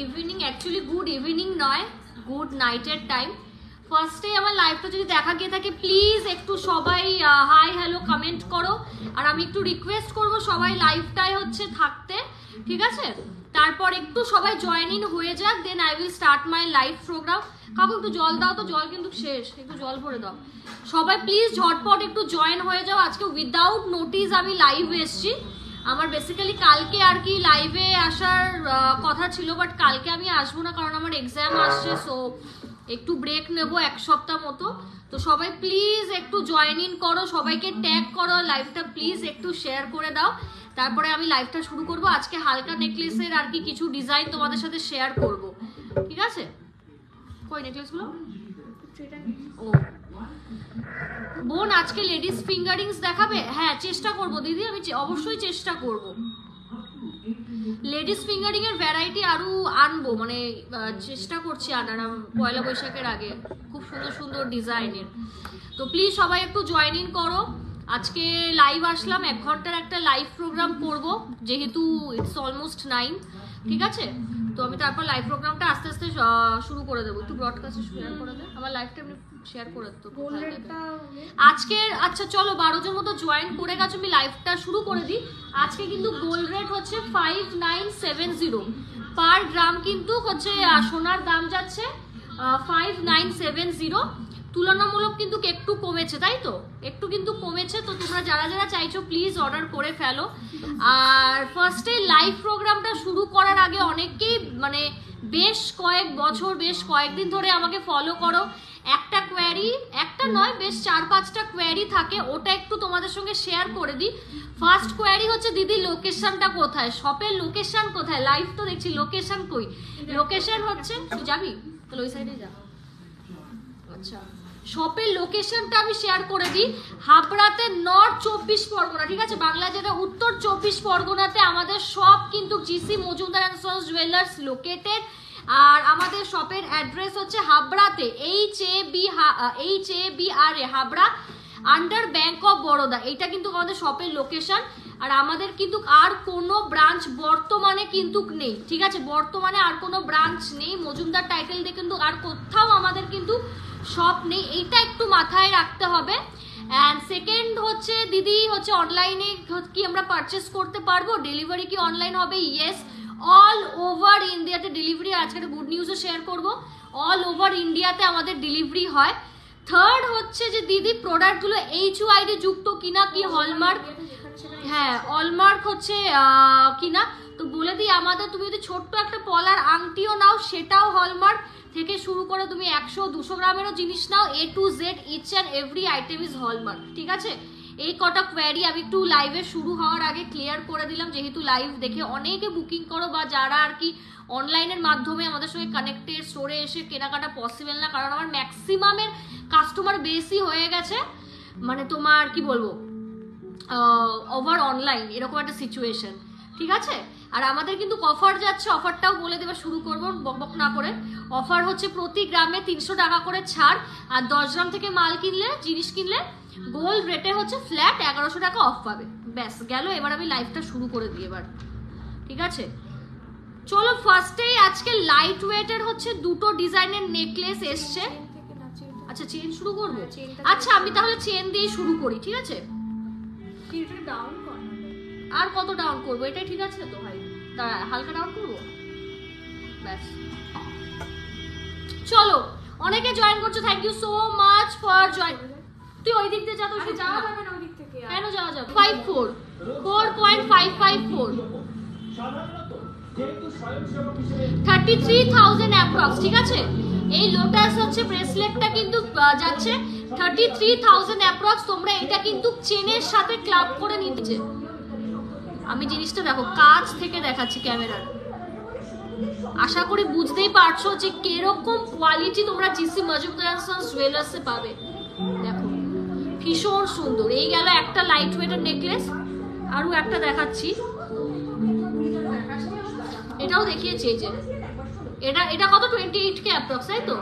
Evening, actually good evening নয়, good নাইটের time. ফার্স্টে আমার লাইভটা যদি দেখা গিয়ে থাকে প্লিজ একটু সবাই হাই হ্যালো কমেন্ট করো, আর আমি একটু রিকোয়েস্ট করব সবাই লাইভটাই হচ্ছে থাকতে, ঠিক আছে? তারপর একটু সবাই জয়েন ইন হয়ে যাক, then I will start my live programme. কাকু একটু জল দাও তো, জল কিন্তু শেষ, একটু জল ভরে দাও। সবাই প্লিজ ঝটপট একটু জয়েন হয়ে যাও। আজকে উইদাউট নোটিস আমি লাইভ এসছি। আমার বেসিক্যালি কালকে আর কি লাইভে আসার কথা ছিল, বাট কালকে আমি আসবো না কারণ আমার এক্সাম আসছে, সো একটু ব্রেক নেব এক সপ্তাহ মতো। তো সবাই প্লিজ একটু জয়েন ইন করো, সবাইকে ট্যাগ করো, লাইভটা প্লিজ একটু শেয়ার করে দাও, তারপরে আমি লাইভটা শুরু করব। আজকে হালকা নেকলেসের আর কি কিছু ডিজাইন তোমাদের সাথে শেয়ার করব, ঠিক আছে? কই নেকলেসগুলো? ও বোন আজকে লেডিস ফিঙ্গারিংস দেখাবে? হ্যাঁ চেষ্টা করব দিদি, আমি অবশ্যই চেষ্টা করব। লেডিস ফিঙ্গারিং এর ভ্যারাইটি আরো আনবো, মানে চেষ্টা করছি আনার পয়লা বৈশাখের আগে, খুব সুন্দর সুন্দর ডিজাইনের। তো প্লিজ সবাই একটু জয়েন ইন করো। আজকে লাইভ আসলাম, 1 ঘন্টার একটা লাইভ প্রোগ্রাম করব, যেহেতু ইটস অলমোস্ট 9, ঠিক আছে? তো আমি তারপর লাইভ প্রোগ্রামটা আস্তে আস্তে শুরু করে দেবো। একটু ব্রডকাস্টে শেয়ার করে দে, আমার লাইভটা এমনি শেয়ার করে দিত আজকে। আচ্ছা চলো 12 জন মতো জয়েন করে গেছো, আমি লাইভটা শুরু করে দিই। আজকে কিন্তু গোল্ড রেট হচ্ছে 5970 পার গ্রাম, কিন্তু হচ্ছে সোনার দাম যাচ্ছে 5970। তুলনামূলক কিন্তু একটু কমেছে, তাই তো? একটু কিন্তু কমেছে। তো তোমরা যারা যারা চাইছো প্লিজ অর্ডার করে ফেলো। আর ফার্স্টে লাইভ প্রোগ্রামটা শুরু করার আগে অনেকেই মানে বেশ কয়েক বছর, বেশ কয়েকদিন ধরে আমাকে ফলো করো। একটা কোয়ারি, একটা নয়, বেশ 4-5টা কোয়ারি থাকে, ওটা একটু তোমাদের সঙ্গে শেয়ার করে দিই। ফার্স্ট কোয়ারি হচ্ছে দিদি লোকেশনটা কোথায়, শপের লোকেশন কোথায়? লাইভ তো দেখছি, লোকেশন কই? লোকেশন হচ্ছে, তুই যাবি তাহলে ওই সাইডে যা। আচ্ছা শপের লোকেশনটা আমি শেয়ার করে দিই। হাবড়াতে নর্থ 24 পরগনা, ঠিক আছে? বাংলা যেটা উত্তর 24 পরগনাতে আমাদের শপ কিন্তু GC Majumdar and sons jewellers located. আর আমাদের শপের অ্যাড্রেস হচ্ছে হাবড়াতে HABRA Habra under bank of Baroda, এইটা কিন্তু আমাদের শপের লোকেশন। আর আমাদের কিন্তু আর কোনো ব্রাঞ্চ বর্তমানে কিন্তু নেই, ঠিক আছে? বর্তমানে আর কোনো ব্রাঞ্চ নেই, মজুমদার টাইটেল দিয়ে কিন্তু আর কোথাও আমাদের কিন্তু শপ নেই, এইটা একটু মাথায় রাখতে হবে। অ্যান্ড সেকেন্ড হচ্ছে দিদি হচ্ছে অনলাইনে কি আমরা পারচেস করতে পারবো? ডেলিভারি কি অনলাইন হবে? ইয়েস, অল ওভার ইন্ডিয়াতে ডেলিভারি। আজকে একটা গুড নিউজও শেয়ার করবো, অল ওভার ইন্ডিয়াতে আমাদের ডেলিভারি হয়। থার্ড হচ্ছে যে দিদি প্রোডাক্টগুলো HUID যুক্ত কিনা, কি হলমার্ক? হ্যাঁ হলমার্ক হচ্ছে কিনা। তো বলে দিই আমাদের, তুমি যদি ছোট্ট একটা পলার আংটিও নাও সেটাও হলমার্ক, থেকে শুরু করে তুমি 100-200 গ্রামেরও জিনিস নাও, A to Z each and every item is hallmark, ঠিক আছে? এই কটা কোয়ারি আমি একটু লাইভে শুরু হওয়ার আগে ক্লিয়ার করে দিলাম, যেহেতু লাইভ দেখে অনেকে বুকিং করো বা যারা আর কি অনলাইনের মাধ্যমে আমাদের সঙ্গে কানেক্টেড, স্টোরে এসে কেনাকাটা পসিবল না, কারণ আমার ম্যাক্সিমামের কাস্টমার বেশি হয়ে গেছে, মানে তোমার কি বলবো ওভার অনলাইন, এরকম একটা সিচুয়েশন, ঠিক আছে? আর আমাদের কিন্তু অফার যাচ্ছে, অফারটাও বলে দেওয়া শুরু করবো বকবক না করে। অফার হচ্ছে প্রতি গ্রামে 300 টাকা করে ছাড়, আর 10 গ্রাম থেকে মাল কিনলে, জিনিস কিনলে গোল্ড রেটে হচ্ছে ফ্ল্যাট 1100 টাকা অফ পাবে। ব্যাস গেল, এবার আমি লাইভটা শুরু করে দিই এবার, ঠিক আছে? চলো ফার্স্টেই আজকে লাইট ওয়েটের হচ্ছে দুটো ডিজাইনের নেকলেস এসছে। আচ্ছা চেন শুরু করবো? আচ্ছা আমি তাহলে চেন দিয়ে শুরু করি, ঠিক আছে? আর কত ডাউন করবো? এটাই ঠিক আছে তো ভাই, তা হালকা ডাউন করবো, ব্যাস। চলো অনেকে জয়েন করছো, thank you so much for join. তুই ওই দিক দিয়ে যা, তো যাওয়া যাবে না ওই দিক থেকে। কেন যাওয়া যাবে? 4.554 33,000 অ্যাপ্রক্স, ঠিক আছে? এই লোটাস হচ্ছে ব্রেসলেটটা কিন্তু যাচ্ছে 33,000 অ্যাপ্রক্স। তোমরা এটা কিন্তু চেনের সাথে ক্লাব করে নিতে। আমি জিনিসটা দেখো কাছ থেকে দেখাচ্ছি ক্যামেরার, আশা করি বুঝতেই পারছো যে কিরকম কোয়ালিটি তোমরা জিসি মজুমদার অ্যান্ড সন্স জুয়েলার্সে পাবে। দেখো ভীষণ সুন্দর। এই গেল একটা লাইট ওয়েটের নেকলেস, আরও একটা দেখাচ্ছি, এটাও দেখিয়েছি। এই যে এটা কত 28K অ্যাপ্রক্স, তাই তো?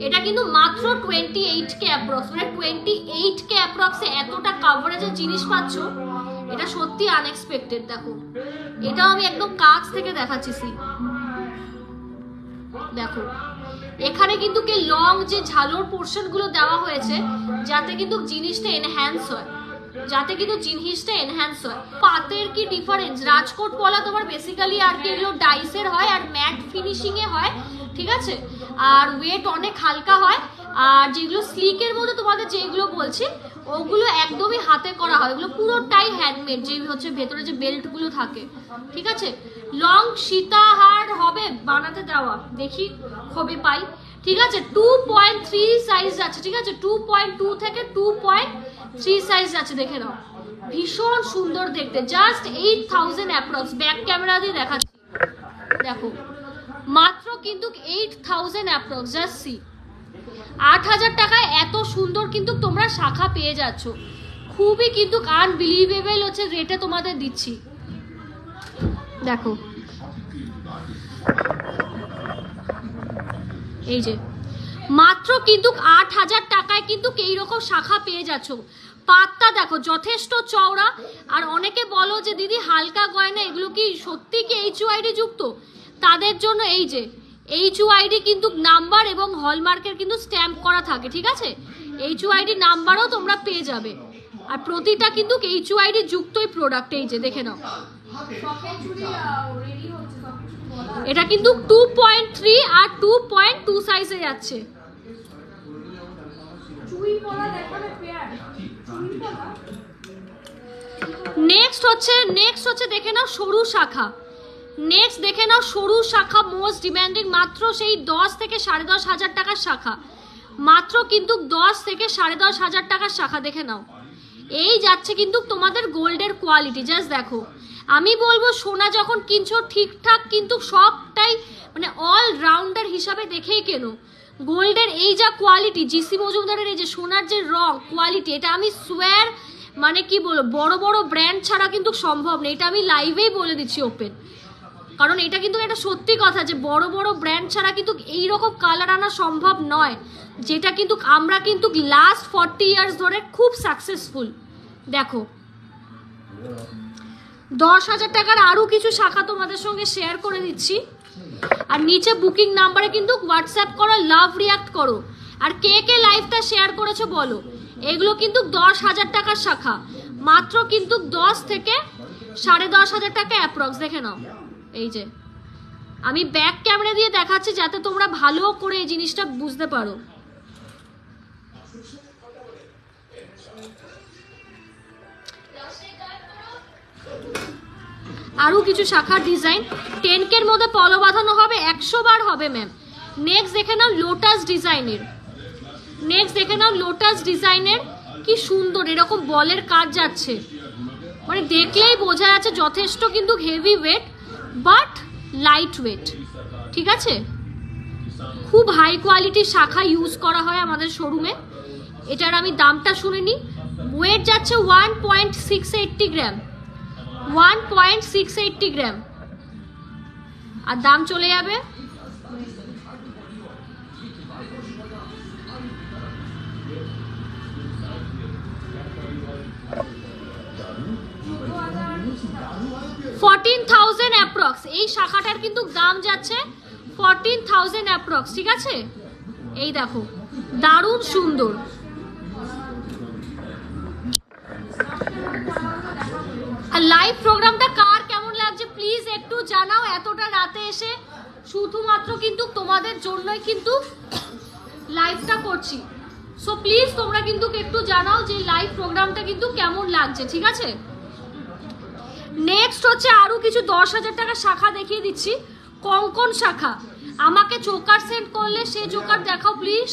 এটা কিন্তু মাত্র 28K অ্যাপ্রক্স, মানে 28K অ্যাপ্রক্সে এতটা কাভারেজের জিনিস পাচ্ছ, এটা সত্যি আনএক্সপেক্টেড। দেখো এটাও আমি একদম কাছ থেকে দেখাচ্ছি, দেখো এখানে কিন্তু কে লং যে ঝালোর পোর্শন গুলো দেওয়া হয়েছে যাতে কিন্তু জিনিসটা এনহ্যান্স হয়, যাতে কিন্তু জিনিসটা এনহ্যান্স হয়। পাতের কি ডিফারেন্স, রাজকোট পলা তোমার বেসিক্যালি আর কি এগুলো ডাইসের হয় আর ম্যাট ফিনিশিং এ হয়, ঠিক আছে, আর ওয়েট অনেক হালকা হয়। আর যেগুলো স্লিকের মধ্যে তোমাদের যেগুলো বলছি ওগুলো একদমই হাতে করা হয়, ওগুলো পুরোটাই হ্যান্ডমেড, যে হচ্ছে ভেতরে যে বেল্টগুলো থাকে, ঠিক আছে। লং সীতাহার হবে বানাতে দেওয়া, দেখি কবে পাই, ঠিক আছে। 2.3 সাইজ আছে, ঠিক আছে, 2.2 থেকে 2.3 সাইজ আছে, দেখে নাও। ভীষণ সুন্দর দেখতে, জাস্ট 8000 অ্যাপ্রক্স। ব্যাক ক্যামেরা দিয়ে দেখাচ্ছি, দেখো মাত্র কিন্তু 8000 অ্যাপ্রক্স। জাস্ট সি 8000 টাকায় এত সুন্দর কিন্তু তোমরা শাখা পেয়ে যাচ্ছ, খুবই কিন্তু আনবিলিভেবল হচ্ছে রেটে তোমাদের দিচ্ছি। দেখো এই যে মাত্র কিন্তু 8000 টাকায় কিন্তু এইরকম শাখা পেয়ে যাচ্ছ। পাতটা দেখো যথেষ্ট চওড়া। আর অনেকে বলো যে দিদি হালকা গয়না এগুলো কি সত্যি কি HUID যুক্ত, তাদের জন্য এই যে HUID কিন্তু নাম্বার এবং হলমার্কের কিন্তু স্ট্যাম্প করা থাকে, ঠিক আছে। HUID নাম্বারও তোমরা পেয়ে যাবে, আর প্রতিটা কিন্তু HUID যুক্তই প্রোডাক্ট। এই যে দেখে নাও, এটা কিন্তু 2.3 আর 2.2 সাইজে যাচ্ছে। নেক্সট হচ্ছে দেখে নাও সরু শাখা। নেক্সট দেখে নাও সরু শাখা, মোস্ট ডিমান্ডিং, মাত্র সেই 10 থেকে 10,500 টাকার শাখা, মাত্র কিন্তু 10 থেকে 10,500 টাকার শাখা। দেখে নাও এই যাচ্ছে কিন্তু তোমাদের গোল্ডের কোয়ালিটি, জাস্ট দেখো। আমি বলবো সোনা যখন কিনছো ঠিকঠাক কিন্তু সবটাই মানে অলরাউন্ডার হিসাবে দেখেই কেনো। গোল্ডের এই যা কোয়ালিটি, জিসি মজুমদারের এই যে সোনার যে রং কোয়ালিটি, এটা আমি সোয়ার মানে কি বলবো, বড় বড় ব্র্যান্ড ছাড়া কিন্তু সম্ভব নেই, এটা আমি লাইভেই বলে দিচ্ছি ওপেন। কারণ এটা কিন্তু একটা সত্যি কথা যে বড় বড় ব্র্যান্ড ছাড়া কিন্তু এইরকম কালার আনা সম্ভব নয়, যেটা কিন্তু আমরা কিন্তু লাস্ট 40 ইয়ার্স ধরে খুব সাকসেসফুল। দেখো 10,000 টাকার আরও কিছু শাখা তোমাদের সঙ্গে শেয়ার করে দিচ্ছি। আর নিচে বুকিং নাম্বারে কিন্তু হোয়াটসঅ্যাপ করো, লাভ রিয়াক্ট করো। আর কে কে লাইভটা শেয়ার করেছো বলো। এগুলো কিন্তু 10,000 টাকার শাখা, মাত্র কিন্তু 10 থেকে 10,500 টাকা অ্যাপ্রক্স। দেখে নাও এই যে আমি ব্যাক ক্যামেরা দিয়ে দেখাচ্ছি যাতে তোমরা ভালো করে এই জিনিসটা বুঝতে পারো। আরও কিছু শাখার ডিজাইন 10K এর মধ্যে পলো বাঁধানো হবে, 100 বার হবে ম্যাম। নেক্সট দেখে নাও লোটাস ডিজাইনের, নেক্সট দেখে নাও লোটাস ডিজাইনের, কি সুন্দর এরকম বলের কাজ যাচ্ছে, মানে দেখলেই বোঝা যাচ্ছে যথেষ্ট কিন্তু heavy weight but light weight, ঠিক আছে। খুব হাই কোয়ালিটির শাখা ইউজ করা হয় আমাদের শোরুমে। এটার আমি দামটা শুনে নিই। ওয়েট যাচ্ছে 1.680 গ্রাম, 1.680 গ্রাম, আর দাম চলে যাবে 14,000 অ্যাপ্রক্স। এই শাখাটার কিন্তু দাম যাচ্ছে 14,000 অ্যাপ্রক্স, ঠিক আছে। এই দেখো দারুণ সুন্দর। আর লাইভ প্রোগ্রামটা কার কেমন লাগছে প্লিজ একটু জানাও। এতটা রাতে এসে শুধুমাত্র কিন্তু তোমাদের জন্যই কিন্তু লাইভটা করছি, সো প্লিজ তোমরা কিন্তু একটু জানাও যে লাইভ প্রোগ্রামটা কিন্তু কেমন লাগছে, ঠিক আছে। নেক্সট হচ্ছে আরো কিছু 10,000 টাকার শাখা দেখিয়ে দিচ্ছি, কঙ্কন শাখা। আমাকে চোকার সেন্ড করলে সে চোকার দেখাও প্লিজ।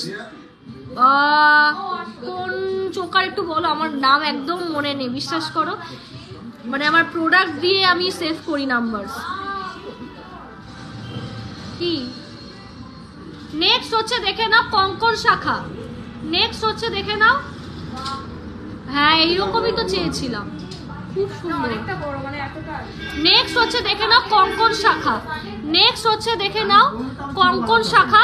কোন চোকার একটু বলো, আমার নাম একদম মনে নেই, বিশ্বাস করো, মানে আমার প্রোডাক্ট দিয়ে আমি সেভ করি নাম্বার। কি নেক্সট হচ্ছে দেখে নাও কঙ্কন শাখা। নেক্সট হচ্ছে দেখে নাও, হ্যাঁ এইরকমই তো চেয়েছিলাম, খুব সুন্দর। নেক্সট হচ্ছে দেখে নাও কঙ্কন শাখা। নেক্সট হচ্ছে দেখে নাও কঙ্কন শাখা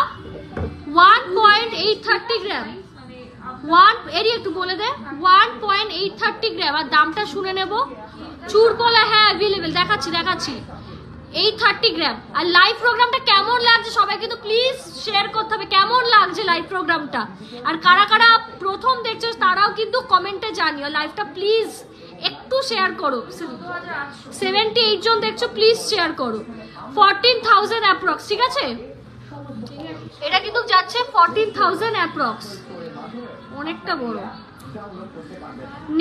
1.830 গ্রাম। এরই একটু বলে দে 1.830 গ্রাম। আর দামটা শুনে নেব। চুরপলা হ্যাঁ অ্যাভেলেবেল, দেখাচ্ছি 830 গ্রাম। আর লাইভ প্রোগ্রামটা কেমন লাগছে সবাই কিন্তু প্লিজ শেয়ার করতে হবে, কেমন লাগছে লাইভ প্রোগ্রামটা। আর কারা কারা প্রথম দেখছো তারাও কিন্তু কমেন্টে জানিও, লাইভটা প্লিজ একটু শেয়ার করো। 78 জন দেখছো, প্লিজ শেয়ার করো। 14,000 অ্যাপ্রক্স, ঠিক আছে? এটা কিন্তু যাচ্ছে 14,000 অ্যাপ্রক্স, অনেকটা বড়।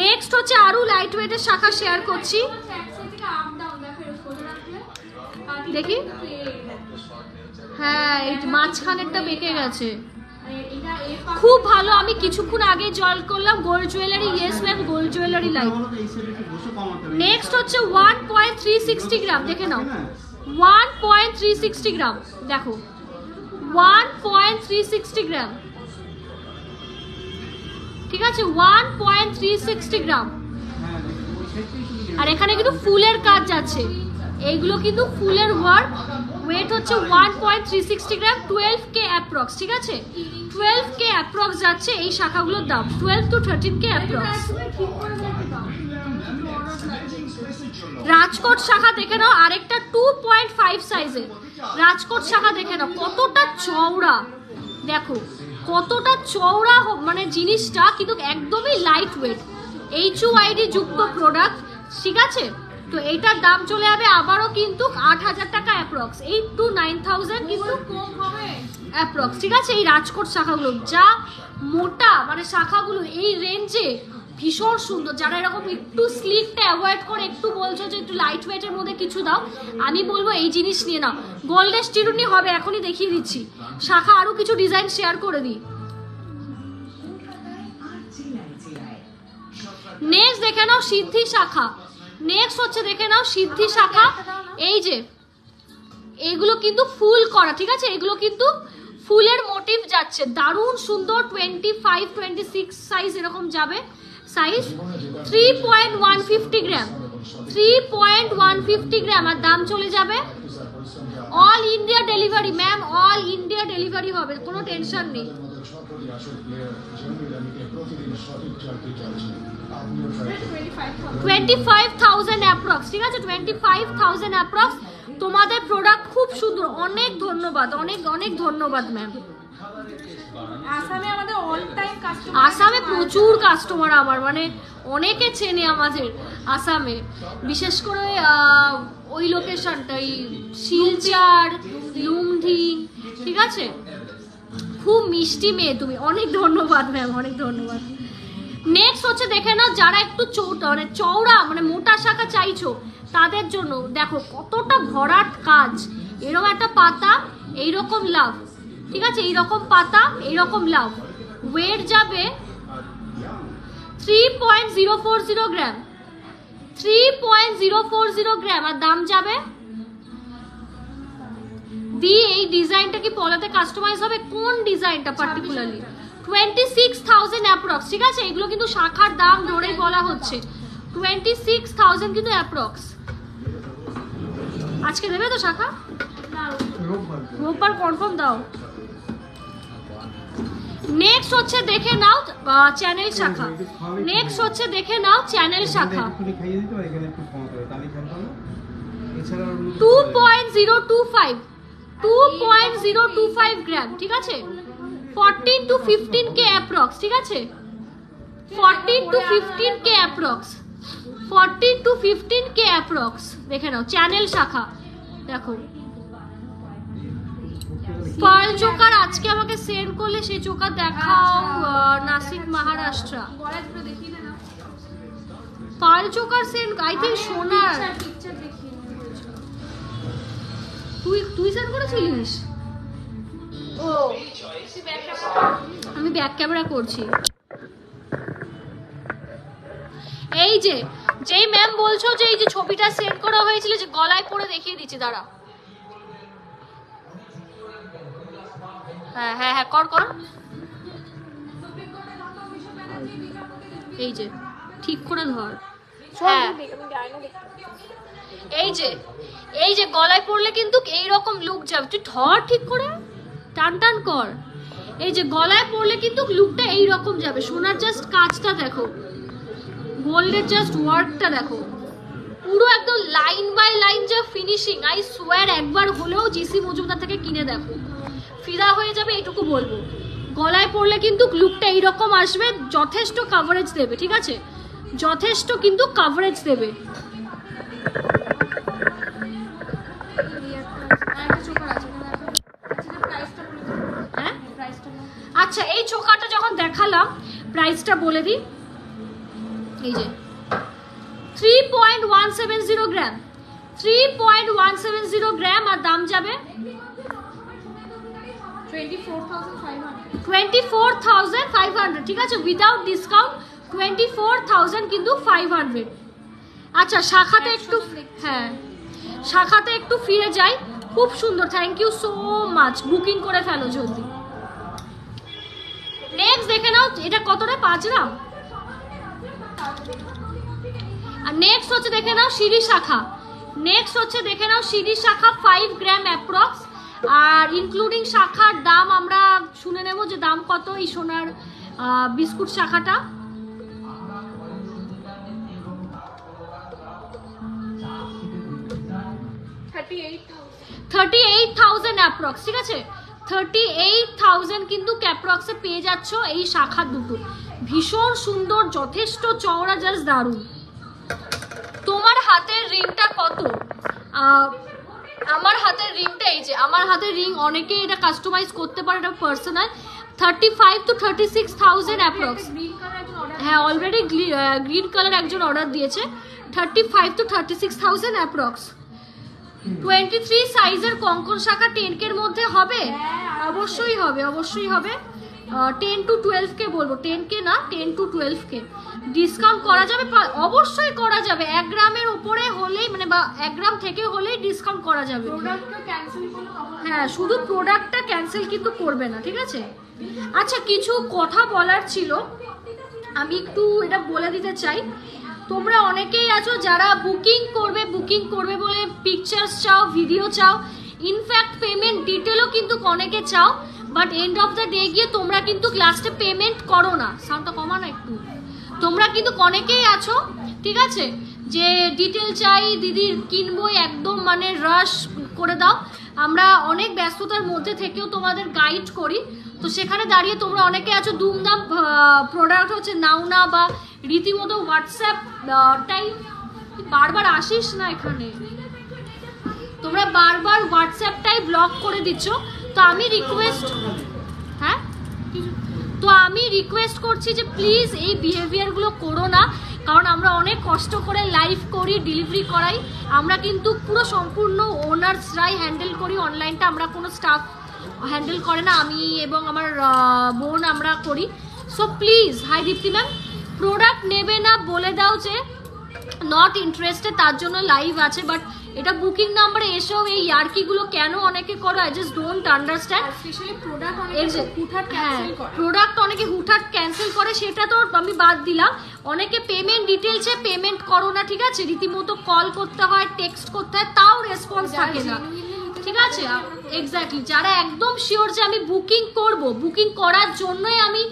নেক্সট হচ্ছে আরো লাইট ওয়েটের শাখা শেয়ার করছি, দেখি। হ্যাঁ, এই মাঝখানেরটা বেঁকে গেছে, খুব ভালো। আমি কিছুক্ষণ আগে জয়েন করলাম gold jewellery. Yes ma'am, gold jewellery live. Next হচ্ছে 1.360 গ্রাম, দেখে নাও। 1.360 গ্রাম, দেখো 1.360 গ্রাম, ঠিক আছে? 1.360 গ্রাম। আর এখানে কিন্তু ফুলের কাজ যাচ্ছে, এইগুলো কিন্তু ফুলের ওয়ার্ক। ওয়েট হচ্ছে 1.360 গ্রাম, 12K অ্যাপ্রক্স, ঠিক আছে? 12K অ্যাপ্রক্স যাচ্ছে এই শাখাগুলোর দাম, 12 to 13K অ্যাপ্রক্স। রাজকোট শাখা দেখে নাও, আরেকটা 2.5 সাইজের রাজকোট শাখা দেখে নাও, কতটা চওড়া, দেখো কতটা চওড়া, মানে জিনিসটা কিন্তু একদমই লাইট ওয়েট, HUID যুক্ত প্রোডাক্ট, ঠিক আছে? তো এইটার দাম চলে যাবে আবারও কিন্তু 8,000 টাকা অ্যাপ্রক্স, 8 to 9,000 কিন্তু কম হবে অ্যাপ্রক্স, ঠিক আছে? এই রাজকোট শাখাগুলো যা মোটা, মানে শাখাগুলো এই রেঞ্জে ভীষণ সুন্দর। যারা এরকম একটু স্লিকটা অ্যাভয়েড করে একটু বলছো যে একটু লাইট ওয়েটের মধ্যে কিছু দাও, আমি বলবো এই জিনিস নিয়ে নাও। গোল্ডের চিরুনি হবে, এখনই দেখিয়ে দিচ্ছি। শাখা আরো কিছু ডিজাইন শেয়ার করে দিই। নেক্সট দেখে নাও সিদ্ধি শাখা। নেক্সট হচ্ছে দেখে নাও সিদ্ধি শাখা। এই যে এইগুলো কিন্তু ফুল করা, ঠিক আছে? এগুলো কিন্তু ফুলের মোটিভ যাচ্ছে, দারুণ সুন্দর। 25, 26 সাইজ এরকম যাবে সাইজ। 3.150 গ্রাম, 3.150 গ্রাম। আর দাম চলে যাবে all India delivery ma'am, all India delivery হবে, কোনো টেনশন নেই। 25,000 অ্যাপ্রক্স, ঠিক আছে? 25,000 অ্যাপ্রক্স। তোমাদের প্রোডাক্ট খুব সুন্দর, অনেক ধন্যবাদ, অনেক অনেক ধন্যবাদ ম্যাম। আসামে আমাদের অল টাইম কাস্টমার, আসামে প্রচুর কাস্টমার আমার, মানে অনেকে চেনে আমাদের আসামে, বিশেষ করে ওই লোকেশনটা, এই শিলচর, লুমডিং, ঠিক আছে? খুব মিষ্টি মেয়ে তুমি, অনেক ধন্যবাদ ম্যাম, অনেক ধন্যবাদ। নেক্সট হচ্ছে দেখে নাও যারা একটু মানে চওড়া, মানে মোটা শাখা চাইছো তাদের জন্য, দেখো কতটা ভরাট কাজ। এরকম একটা পাতা, এইরকম লাভ, ঠিক আছে? এইরকম পাতা, এইরকম লাভ। ওয়েট যাবে 3.040 গ্রাম, 3.040 গ্রাম। আর দাম যাবে দিয়ে, এই ডিজাইনটা কি পলাতে কাস্টমাইজ হবে? কোন ডিজাইনটা পার্টিকুলারলি? 26,000 অ্যাপ্রক্স, ঠিক আছে? এগুলো কিন্তু শাখার দাম ধরেই বলা হচ্ছে, 26,000 কিন্তু অ্যাপ্রক্স। আজকে দেবে তো শাখা? রোববার কনফার্ম দাও। নেক্সট হচ্ছে দেখে নাও চ্যানেল শাখা। নেক্সট হচ্ছে দেখে নাও চ্যানেল শাখা, 2.025 গ্রাম, ঠিক আছে? 14 to 15K অ্যাপ্রক্স, ঠিক আছে? 14 to 15K approx, 14 to 15K approx. দেখে নাও চ্যানেল শাখা, দেখো পার্ল চোকার আজকে আমাকে সেন্ড করলে, সেই চোকার দেখাও, Nashik Maharashtra. Pearl choker send, I think সোনার। তুই সেন্ড করেছিলিস? ও, আমি ব্যাক ক্যামেরা করছি। এই যে যেই ম্যাম বলছো যে এই যে ছবিটা সেন্ড করা হয়েছিল, যে গলায় পরে দেখিয়ে দিচ্ছি, দাঁড়া। হ্যাঁ হ্যাঁ হ্যাঁ, কর কর। এই যে ঠিক করে ধর, হ্যাঁ এই যে গলায় পড়লে কিন্তু এইরকম লুক যাবে, তুই ধর ঠিক করে, টান টান কর। এই যে গলায় পড়লে কিন্তু লুকটা এইরকম যাবে। সোনার জাস্ট কাজটা দেখো, গোল্ডের জাস্ট ওয়ার্কটা দেখো, পুরো একদম লাইন বাই লাইন যা ফিনিশিং, আই সোয়ার একবার হলেও জিসি মজুমদার থেকে কিনে দেখো, ফিদা হয়ে যাবে এইটুকু বলবো। গলায় পরলে কিন্তু লুকটা এইরকম আসবে, যথেষ্ট কাভারেজ দেবে, ঠিক আছে, যথেষ্ট কিন্তু কাভারেজ দেবে। হ্যাঁ আচ্ছা, এই চোকাটা যখন দেখালাম প্রাইসটা বলে দিই, এই যে 3.170 গ্রাম, 3.170 গ্রাম, আর দাম যাবে 24,500, ঠিক আছে, উইদাউট ডিসকাউন্ট 24,000 কিন্তু 500। আচ্ছা শাখাতে একটু, হ্যাঁ শাখাতে একটু ফিরে যাই, খুব সুন্দর, thank you so much, booking করে ফেলো জলদি। নেক্সট দেখে নাও এটা কতটা, 5 গ্রাম। আর নেক্সট হচ্ছে দেখে নাও সিঁড়ি শাখা, নেক্সট হচ্ছে দেখে নাও সিঁড়ি শাখা 5 গ্রাম অ্যাপ্রক্স, আর ইনক্লুডিং শাখার দাম আমরা শুনে নেব যে দাম কত এই সোনার বিস্কুট শাখাটা। 38,000 অ্যাপ্রক্স, ঠিক আছে, 38,000 কিন্তু ক্যাপ্রক্সে পেয়ে যাচ্ছ এই শাখা দুটো, ভীষণ সুন্দর, যথেষ্ট চওড়া, জাস্ট দারুণ। তোমার হাতের রিংটা কত? আমার হাতের রিংটা এই যে, আমার হাতের রিং অনেকে এটা কাস্টমাইজ করতে পারে, এটা পার্সোনাল, 35 to 36,000 অ্যাপ্রক্স। হ্যাঁ অলরেডি গ্রিন কালার একজন অর্ডার দিয়েছে, 35 to 36,000 অ্যাপ্রক্স। 23 সাইজের কঙ্কন শাখা 10K এর মধ্যে হবে, অবশ্যই হবে, অবশ্যই হবে। 10 to 12K বলবো, 10K না 10 to 12K ডিসকাউন্ট করা যাবে, অবশ্যই করা যাবে, 1 গ্রামের উপরে হলেই মানে বা 1 গ্রাম থেকে হলেই ডিসকাউন্ট করা যাবে। হ্যাঁ শুধু প্রোডাক্টটা ক্যান্সেল কিন্তু করবে না, ঠিক আছে। আচ্ছা কিছু কথা বলার ছিল, আমি একটু এটা বলে দিতে চাই, তোমরা অনেকেই আছো যারা বুকিং করবে বলে পিকচার্স চাও, ভিডিও চাও, ইনফ্যাক্ট পেমেন্ট ডিটেলও কিন্তু অনেকে চাও, but end of the day গিয়ে তোমরা কিন্তু লাস্টে পেমেন্ট করো না। সাউন্ডটা কমানো একটু। তোমরা কিন্তু অনেকেই আছো, ঠিক আছে, যে ডিটেল চাই দিদি কিনবো, একদম মানে রাশ করে দাও। আমরা অনেক ব্যস্ততার মধ্যে থেকেও তোমাদের গাইড করি, তো সেখানে দাঁড়িয়ে তোমরা অনেকে আছো দুমদাম প্রোডাক্ট হচ্ছে নাও না, বা রীতিমতো হোয়াটসঅ্যাপ টাইপ, বারবার আসিস না এখানে, তোমরা বারবার হোয়াটসঅ্যাপটাই ব্লক করে দিচ্ছ। তো আমি রিকোয়েস্ট, হ্যাঁ তো আমি রিকোয়েস্ট করছি যে প্লিজ এই বিহেভিয়ারগুলো করো না, কারণ আমরা অনেক কষ্ট করে লাইভ করি, ডেলিভারি করাই, আমরা কিন্তু পুরো সম্পূর্ণ ওনার্সরাই হ্যান্ডেল করি অনলাইনটা, আমরা কোনো স্টাফ হ্যান্ডেল করে না, আমি এবং আমার বোন আমরা করি। So please, hi Dipti ma'am, product নেবে না বলে দাও যে নট ইন্টারেস্টেড, তার জন্য লাইভ আছে, বাট এটা বুকিং নাম্বারে এসেও এই ইয়ার্কিগুলো কেন অনেকে করো, I just don't understand. Specially product অনেকে হুটহাট ক্যান্সেল করে, সেটা তো আমি বাদ দিলাম। অনেকে পেমেন্ট ডিটেলসে পেমেন্ট করো না, ঠিক আছে, রীতিমতো কল করতে হয়, টেক্সট করতে হয়, তাও রেসপন্স থাকে না, ঠিক আছে। এক্স্যাক্টলি, যারা একদম শিওর যে আমি বুকিং করব, বুকিং করার জন্যই আমি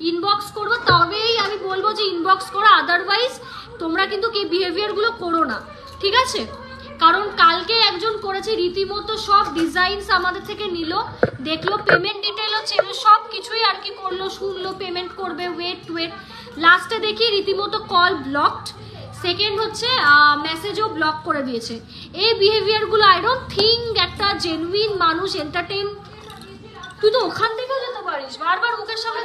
ইনবক্স করব, তবেই আমি বলবো যে ইনবক্স করো, আদারওয়াইজ তোমরা কিন্তু এই বিহেভিয়ারগুলো করো না, ঠিক আছে। কারণ কালকে একজন করেছে রীতিমতো সব ডিজাইনস আমাদের থেকে নিল, দেখলো পেমেন্ট ডিটেলও ছিল, সব কিছুই আর কি করলো, শুনলো পেমেন্ট করবে, ওয়েট, লাস্টে দেখি রীতিমতো কল ব্লকড, সেকেন্ড হচ্ছে মেসেজও ব্লক করে দিয়েছে। এই বিহেভিয়ারগুলো আই ডোন্ট থিঙ্ক একটা জেনুইন মানুষ এন্টারটেইন, তুই তো ওখান থেকেও যেতে পারিস, বারবার মুখের সামনে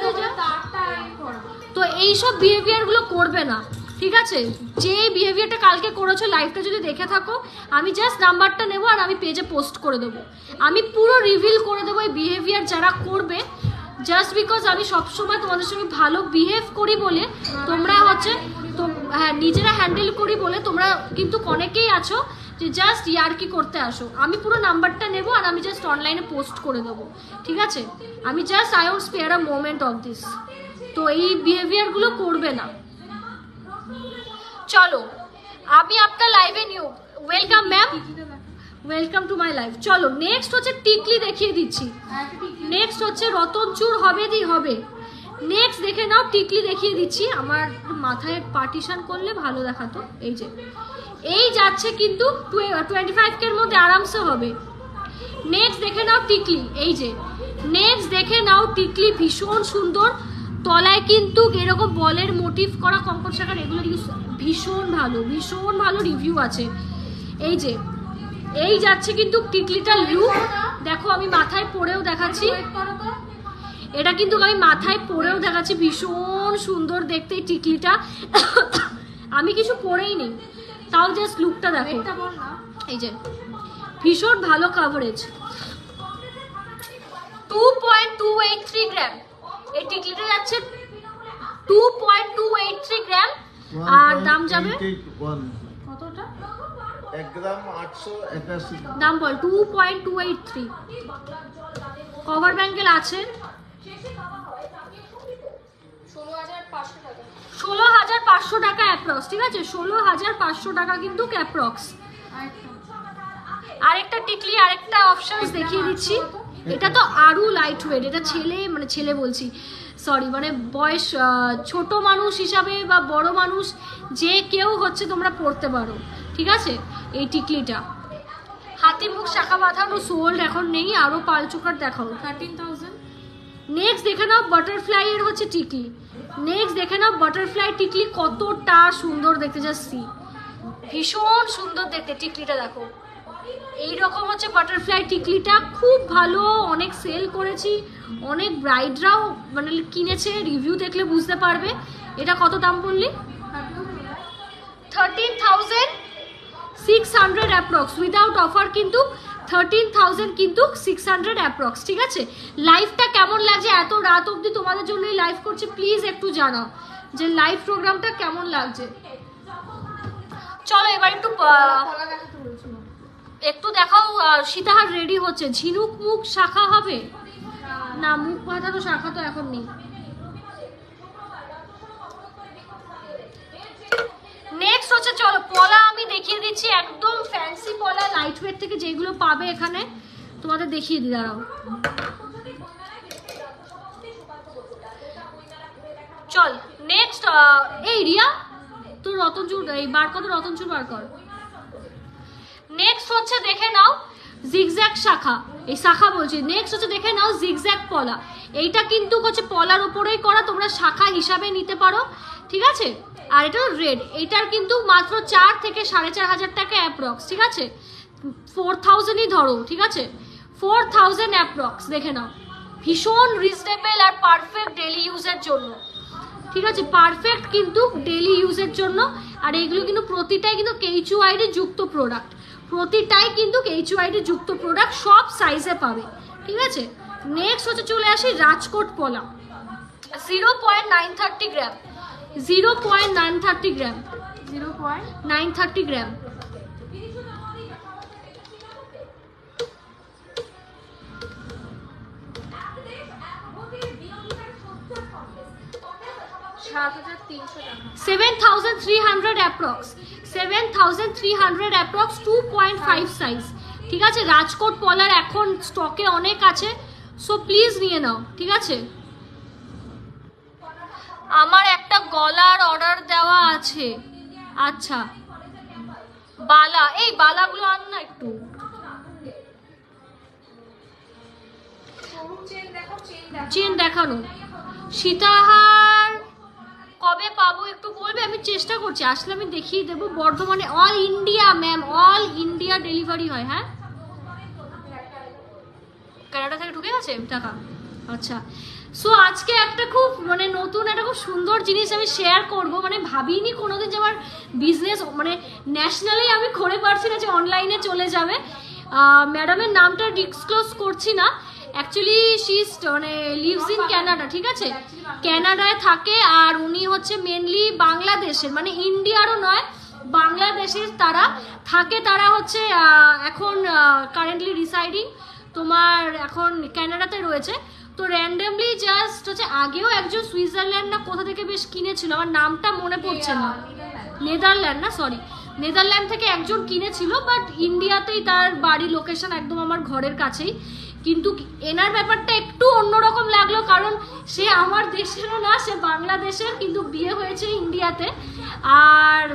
তো এইসব বিহেভিয়ারগুলো করবে না, ঠিক আছে। যে বিহেভিয়ারটা কালকে করেছো, লাইভটা যদি দেখে থাকো, আমি জাস্ট নাম্বারটা নেবো আর আমি পেজে পোস্ট করে দেবো, আমি পুরো রিভিল করে দেবো এই বিহেভিয়ার যারা করবে, জাস্ট বিকজ আমি সবসময় তোমাদের সঙ্গে ভালো বিহেভ করি বলে, তোমরা হচ্ছে তো হ্যাঁ নিজেরা হ্যান্ডেল করি বলে তোমরা কিন্তু অনেকেই আছো যে জাস্ট ইয়ার্কি করতে আসো। আমি পুরো নাম্বারটা নেবো আর আমি জাস্ট অনলাইনে পোস্ট করে দেবো, ঠিক আছে। আমি just I won't spare a moment of this, তো এই বিহেভিয়ারগুলো করবে না। চলো আমি আপনার লাইভে new welcome ma'am, welcome to my live. চলো নেক্সট হচ্ছে টিকলি দেখিয়ে দিচ্ছি, নেক্সট হচ্ছে রতনচুর হবে নেক্সট দেখে নাও, টিকলি দেখিয়ে দিচ্ছি, আমার মাথায় পার্টিশন করলে ভালো দেখাতো। এই যে এই যাচ্ছে কিন্তু 25K এর মধ্যে আরামসে হবে। নেক্সট দেখে নাও টিকলি, এই যে নেক্সট দেখে নাও টিকলি, ভীষণ সুন্দর, তলায় কিন্তু এরকম বলের মোটিভ করা কঙ্কন শাখার, এগুলো ইউজ ভীষণ ভালো রিভিউ আছে। এই যে এই যাচ্ছে কিন্তু টিকলিটার লুক, দেখো আমি মাথায় পরেও দেখাচ্ছি, এটা কিন্তু আমি মাথায় পরেও দেখাচ্ছি, ভীষণ সুন্দর দেখতে এই টিকলিটা। আমি কিছু পরেই নেই, তাও জাস্ট লুকটা দেখো। এই যে ভীষণ ভালো কাভারেজ, 2.283 গ্রাম এই টিকলিটা যাচ্ছে, 2.283 গ্রাম। আর দাম যাবে কতটা? 1 গ্রাম 881। দাম বল 2.283। কভার ব্যাঙ্গেল আছে 16,500 টাকা অ্যাপ্রক্স, ঠিক আছে 16,500 টাকা কিন্তু অ্যাপ্রক্স। আরেকটা টিকলি, আরেকটা অপশনস দেখিয়ে দিচ্ছি, এটা তো আরো লাইট ওয়েট, এটা ছেলে বলছি সরি, মানে বয়স ছোট মানুষ হিসাবে বা বড় মানুষ যে কেউ হচ্ছে তোমরা পড়তে পারো, ঠিক আছে। এই টিকলিটা হাতি মুখ শাখা বাঁধানো, সোল্ড এখন নেই, আরো পাল চোকার দেখাও। 13,000। নেক্সট দেখে নাও বাটারফ্লাই এর হচ্ছে টিকলি, নেক্সট দেখে নাও বাটারফ্লাই টিকলি, কতটা সুন্দর দেখতে, যাচ্ছি ভীষণ সুন্দর দেখতে টিকলিটা দেখো। এইরকম হচ্ছে বাটারফ্লাই টিকলিটা, খুব ভালো, অনেক সেল করেছি, অনেক ব্রাইডরাও মানে কিনেছে, রিভিউ দেখলে বুঝতে পারবে। এটা কত দাম বললি? 13,600 অ্যাপ্রক্স, উইদাউট অফার কিন্তু 13,000 কিন্তু 600 অ্যাপ্রক্স, ঠিক আছে। লাইভটা কেমন লাগছে, এত রাত অবধি তোমাদের জন্যই লাইভ করছি, প্লিজ একটু জানাও যে লাইভ প্রোগ্রামটা কেমন লাগছে। চলো এবার একটু দেখাও, সীতাহার রেডি হচ্ছে, ঝিনুক মুখ শাখা হবে না, মুখ বাঁধানো শাখা তো এখন নেই। নেক্সট হচ্ছে চলো পলা আমি দেখিয়ে দিচ্ছি, একদম ফ্যান্সি পলা, লাইট ওয়েট থেকে যেগুলো পাবে এখানে তোমাদের দেখিয়ে দিই, দাঁড়াও। চল নেক্সট, এই রিয়া তোর রতনচুর এই বার কত, রতনচুর বার কর। নেক্সট হচ্ছে দেখে নাও জিগজ্যাগ শাখা, এই শাখা বলছি, নেক্সট হচ্ছে দেখে নাও জিগজ্যাগ পলা, এইটা কিন্তু হচ্ছে পলার উপরেই করা, তোমরা শাখা হিসাবে নিতে পারো, ঠিক আছে। আর এটা রেড, এটার কিন্তু মাত্র 4 থেকে 4,500 টাকা অ্যাপ্রক্স, ঠিক আছে, 4,000ই ধরো, ঠিক আছে 4,000 অ্যাপ্রক্স। দেখে নাও ভীষণ রিজনেবল আর পারফেক্ট ডেলি ইউজের জন্য, ঠিক আছে, পারফেক্ট কিন্তু ডেলি ইউজের জন্য। আর এইগুলো কিন্তু প্রতিটাই কিন্তু KHUID যুক্ত প্রোডাক্ট, প্রতিটাই কিন্তু KHUID যুক্ত প্রোডাক্ট, সব সাইজে পাবে, ঠিক আছে। নেক্সট হচ্ছে চলে আসি রাজকোট পলা, 0.930 গ্রাম, 0.930 গ্রাম, 0.930 গ্রাম। $7,300 7,300 অ্যাপ্রক্স, 7,300 অ্যাপ্রক্স, 2.5 সাইজ, ঠিক আছে। রাজকোট পলার এখন স্টকে অনেক আছে, সো প্লিজ নিয়ে নাও, ঠিক আছে। আমার একটা গলার অর্ডার দেওয়া আছে, আচ্ছা বালা, এই বালাগুলো আন না একটু, চেন দেখানো। সীতাহার কবে পাবো একটু বলবে, আমি চেষ্টা করছি, আসলে আমি দেখিয়ে দেবো। বর্ধমানে all India ma'am, all India delivery হয়। হ্যাঁ কানাডা থেকে ঢুকে গেছে টাকা, আচ্ছা। সো আজকে একটা খুব মানে নতুন একটা খুব সুন্দর জিনিস আমি শেয়ার করব, মানে ভাবিনি কোনোদিন যে আমার বিজনেস মানে ন্যাশনালি আমি করে পারছি না যে অনলাইনে চলে যাবে। ম্যাডামের নামটা ডিসক্লোজ করছি না, অ্যাকচুয়ালি শি মানে লিভস ইন ক্যানাডা, ঠিক আছে, ক্যানাডায় থাকে। আর উনি হচ্ছে মেনলি বাংলাদেশের, মানে ইন্ডিয়ারও নয়, বাংলাদেশের তারা থাকে, তারা হচ্ছে এখন কারেন্টলি রিসাইডিং তোমার এখন ক্যানাডাতে রয়েছে। তো র্যান্ডামলি জাস্ট হচ্ছে আগেও একজন সুইজারল্যান্ড না কোথা থেকে বেশ কিনেছিল, আমার নামটা মনে পড়ছে না, নেদারল্যান্ড না সরি, নেদারল্যান্ড থেকে একজন কিনেছিল, বাট ইন্ডিয়াতেই তার বাড়ি, লোকেশন একদম আমার ঘরের কাছেই, কিন্তু এনার ব্যাপারটা একটু অন্যরকম লাগলো, কারণ সে আমার দেশেরও না, সে বাংলাদেশের, কিন্তু বিয়ে হয়েছে ইন্ডিয়াতে আর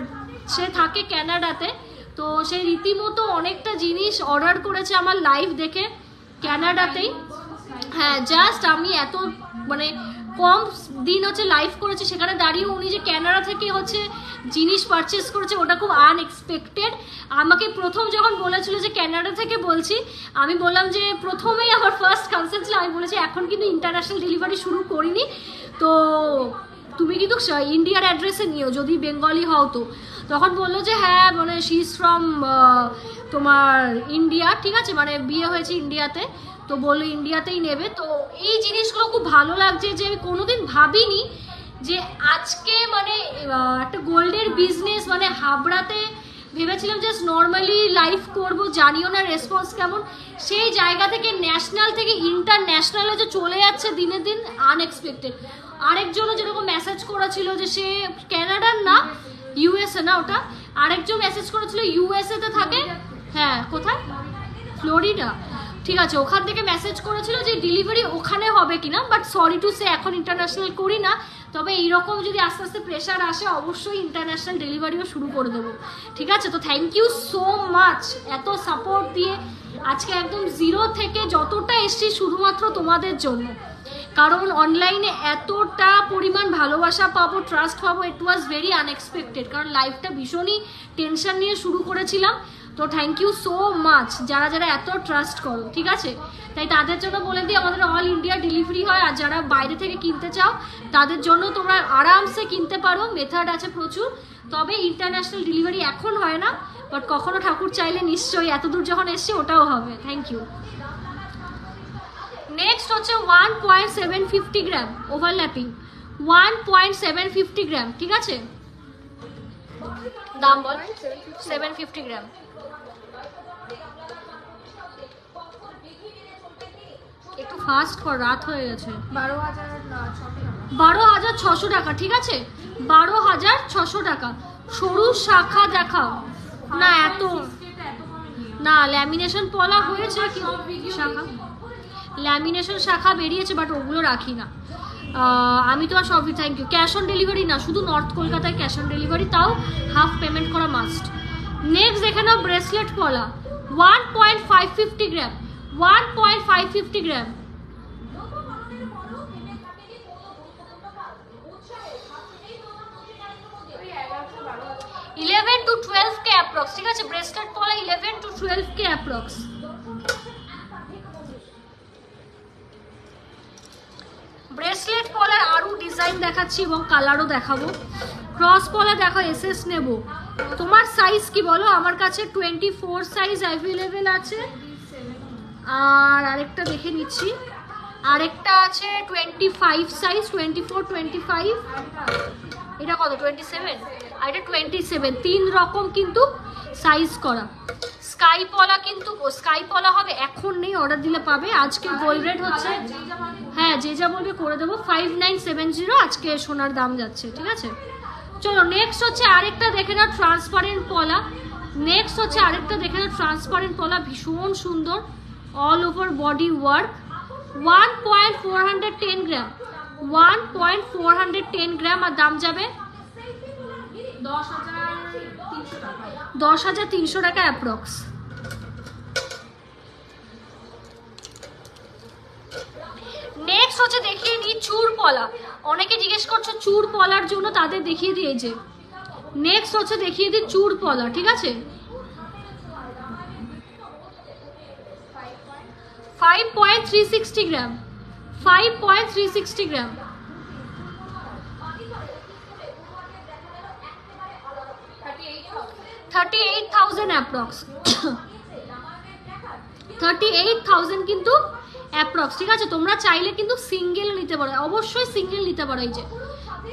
সে থাকে ক্যানাডাতে। তো সে রীতিমতো অনেকটা জিনিস অর্ডার করেছে আমার লাইভ দেখে ক্যানাডাতেই। হ্যাঁ, জাস্ট আমি এত মানে কম দিন হচ্ছে লাইভ করেছি, সেখানে দাঁড়িয়ে উনি যে ক্যানাডা থেকে হচ্ছে জিনিস পারচেস করেছে ওটা খুব আনএক্সপেক্টেড। আমাকে প্রথম যখন বলেছিল যে ক্যানাডা থেকে বলছি, আমি বললাম যে প্রথমেই আমার ফার্স্ট কনসেপ্ট ছিল, আমি বলেছি এখন কিন্তু ইন্টারন্যাশনাল ডেলিভারি শুরু করিনি, তো তুমি কিন্তু ইন্ডিয়ার অ্যাড্রেসে নিও যদি বেঙ্গলি হও। তো তখন বললো যে হ্যাঁ মানে শি ইজ ফ্রম তোমার ইন্ডিয়া, ঠিক আছে, মানে বিয়ে হয়েছে ইন্ডিয়াতে, তো বললো ইন্ডিয়াতেই নেবে। তো এই জিনিসগুলো খুব ভালো লাগছে যে আমি কোনোদিন ভাবিনি যে আজকে মানে একটা গোল্ডের বিজনেস, মানে হাবড়াতে ভেবেছিলাম জাস্ট নর্মালি লাইভ করব, জানিও না রেসপন্স কেমন, সেই জায়গা থেকে ন্যাশনাল থেকে ইন্টারন্যাশনালে যে চলে যাচ্ছে দিনে দিন, আনএক্সপেক্টেড। আরেকজনও যেরকম মেসেজ করেছিল যে সে ক্যানাডার না, ইউএসএ না ওটা, আরেকজন মেসেজ করেছিল ইউএসএতে থাকে, হ্যাঁ কোথায়, ফ্লোরিডা, ঠিক আছে, ওখান থেকে মেসেজ করেছিল যে ডেলিভারি ওখানে হবে কিনা, বাট সরি টু সে এখন ইন্টারন্যাশনাল করি না, তবে এইরকম যদি আস্তে আস্তে প্রেশার আসে অবশ্যই ইন্টারন্যাশনাল ডেলিভারিও শুরু করে দেবো, ঠিক আছে। তো থ্যাংক ইউ সো মাচ এত সাপোর্ট দিয়ে, আজকে একদম জিরো থেকে যতটা এসছি শুধুমাত্র তোমাদের জন্য, কারণ অনলাইনে এতটা পরিমাণ ভালোবাসা পাবো, ট্রাস্ট পাবো, ইট ওয়াজ ভেরি আনএক্সপেক্টেড, কারণ লাইফটা ভীষণই টেনশন নিয়ে শুরু করেছিলাম। তো থ্যাংক ইউ সো মাচ যারা যারা এত ট্রাস্ট করো, ঠিক আছে। তাই তাদের জন্য বলে দিই আমাদের অল ইন্ডিয়া ডেলিভারি হয়, আর যারা বাইরে থেকে কিনতে চাও তাদের জন্য তোমরা আরামসে কিনতে পারো, মেথড আছে প্রচুর, তবে ইন্টারন্যাশনাল ডেলিভারি এখন হয় না, বাট কখনো ঠাকুর চাইলে নিশ্চয়ই এতদূর যখন এসছে ওটাও হবে। Thank you. নেক্সট হচ্ছে 1.750 গ্রাম ওভারল্যাপিং, 1.750 গ্রাম, ঠিক আছে, দাম বল 750 গ্রাম। একটু ফাস্ট কর, রাত হয়ে গেছে। 12,600 টাকা, ঠিক আছে, 12,600 টাকা। সরু শাখা দেখাও না, এত না, ল্যামিনেশন পলা হয়েছে কি শাখা, ল্যামিনেশন শাখা বেরিয়েছে, বাট ওগুলো রাখি না আমি তোমার সবই। Thank you. Cash on delivery না, শুধু নর্থ কলকাতায় ক্যাশ অন ডেলিভারি, তাও হাফ পেমেন্ট করা মাস্ট। নেক্সট দেখে নাও ব্রেসলেট পলা, 1.550 gram, 1.550 gram. Eleven to 12K approx, ঠিক আছে, ব্রেসলেট পলা 11 to 12K অ্যাপ্রক্স। ব্রেসলেট পলার আরও ডিজাইন দেখাচ্ছি এবং কালারও দেখাবো। ক্রস পলা দেখো, এসএস নেব, তোমার সাইজ কি বলো? আমার কাছে 24 সাইজ অ্যাভেলেবেল আছে, আর আরেকটা দেখে নিচ্ছি, আরেকটা আছে 25 সাইজ, 24, 25, এটা কত 27, আর এটা 27, 3 রকম কিন্তু সাইজ করা। স্কাই পলা কিন্তু স্কাই পলা হবে, এখন নেই, অর্ডার দিলে পাবে। আজকে গোল্ড রেট হচ্ছে, হ্যাঁ যে যা বলবে করে দেবো, 5970 আজকে সোনার দাম যাচ্ছে, ঠিক আছে। চলো নেক্সট হচ্ছে আরেকটা দেখে নাও ট্রান্সপারেন্ট পলা, নেক্সট হচ্ছে আরেকটা দেখে নাও ট্রান্সপারেন্ট পলা, ভীষণ সুন্দর, অল ওভার বডি ওয়ার্ক, 1.410 গ্রাম, 1.410 গ্রাম, আর দাম যাবে 10,300 টাকা অ্যাপ্রক্স। নেক্সট হচ্ছে দেখিয়ে নিই চূড় পলা, অনেকে জিজ্ঞেস করছো চূড় পলার জন্য, তাদের দেখিয়ে দিই এই যে। নেক্সট হচ্ছে দেখিয়ে দিই চূড় পলা, ঠিক আছে, 5.360 গ্রাম, 5.360 গ্রাম। 38,000 অ্যাপ্রক্স, 38,000 কিন্তু অ্যাপ্রক্স, ঠিক আছে। তোমরা চাইলে কিন্তু সিঙ্গেল নিতে পারো, অবশ্যই সিঙ্গেল নিতে পারো, এই যে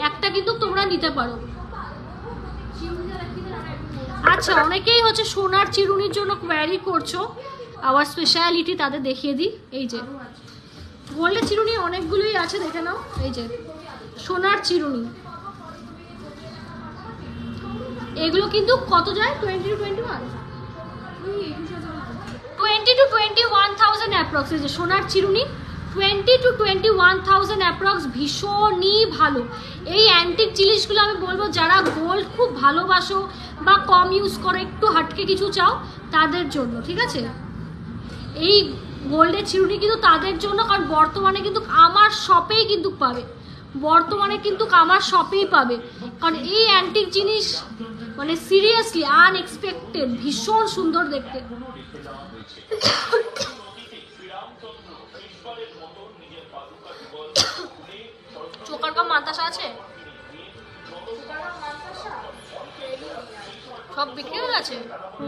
একটা কিন্তু তোমরা নিতে পারো। আচ্ছা, অনেকেই হচ্ছে সোনার চিরুনির জন্য কোয়ারি করছো, আবার স্পেশালিটি তাদের দেখিয়ে দিই, এই যে গোল্ডের চিরুনি অনেকগুলোই আছে, দেখে নাও, এই যে সোনার চিরুনি, এগুলো কিন্তু কত যায়, 20 to 21, 20 to 21,000 অ্যাপ্রক্স। এই যে সোনার চিরুনি 20 to 21,000 অ্যাপ্রক্স, ভীষণই ভালো। এই অ্যান্টিক জিনিসগুলো আমি বলবো যারা গোল্ড খুব ভালোবাসো বা কম ইউজ করো, একটু হাটকে কিছু চাও, তাদের জন্য, ঠিক আছে? এই গোল্ডের চিরুনি কিন্তু তাদের জন্য, কারণ বর্তমানে কিন্তু আমার শপেই কিন্তু পাবে, বর্তমানে কিন্তু আমার শপেই পাবে, কারণ এই অ্যান্টিক জিনিস মানে সিরিয়াসলি আনএক্সপেক্টেড, ভীষণ সুন্দর দেখতে। চোকার কাম মান্তাসা আছে, সব বিক্রি হয়ে গেছে। ও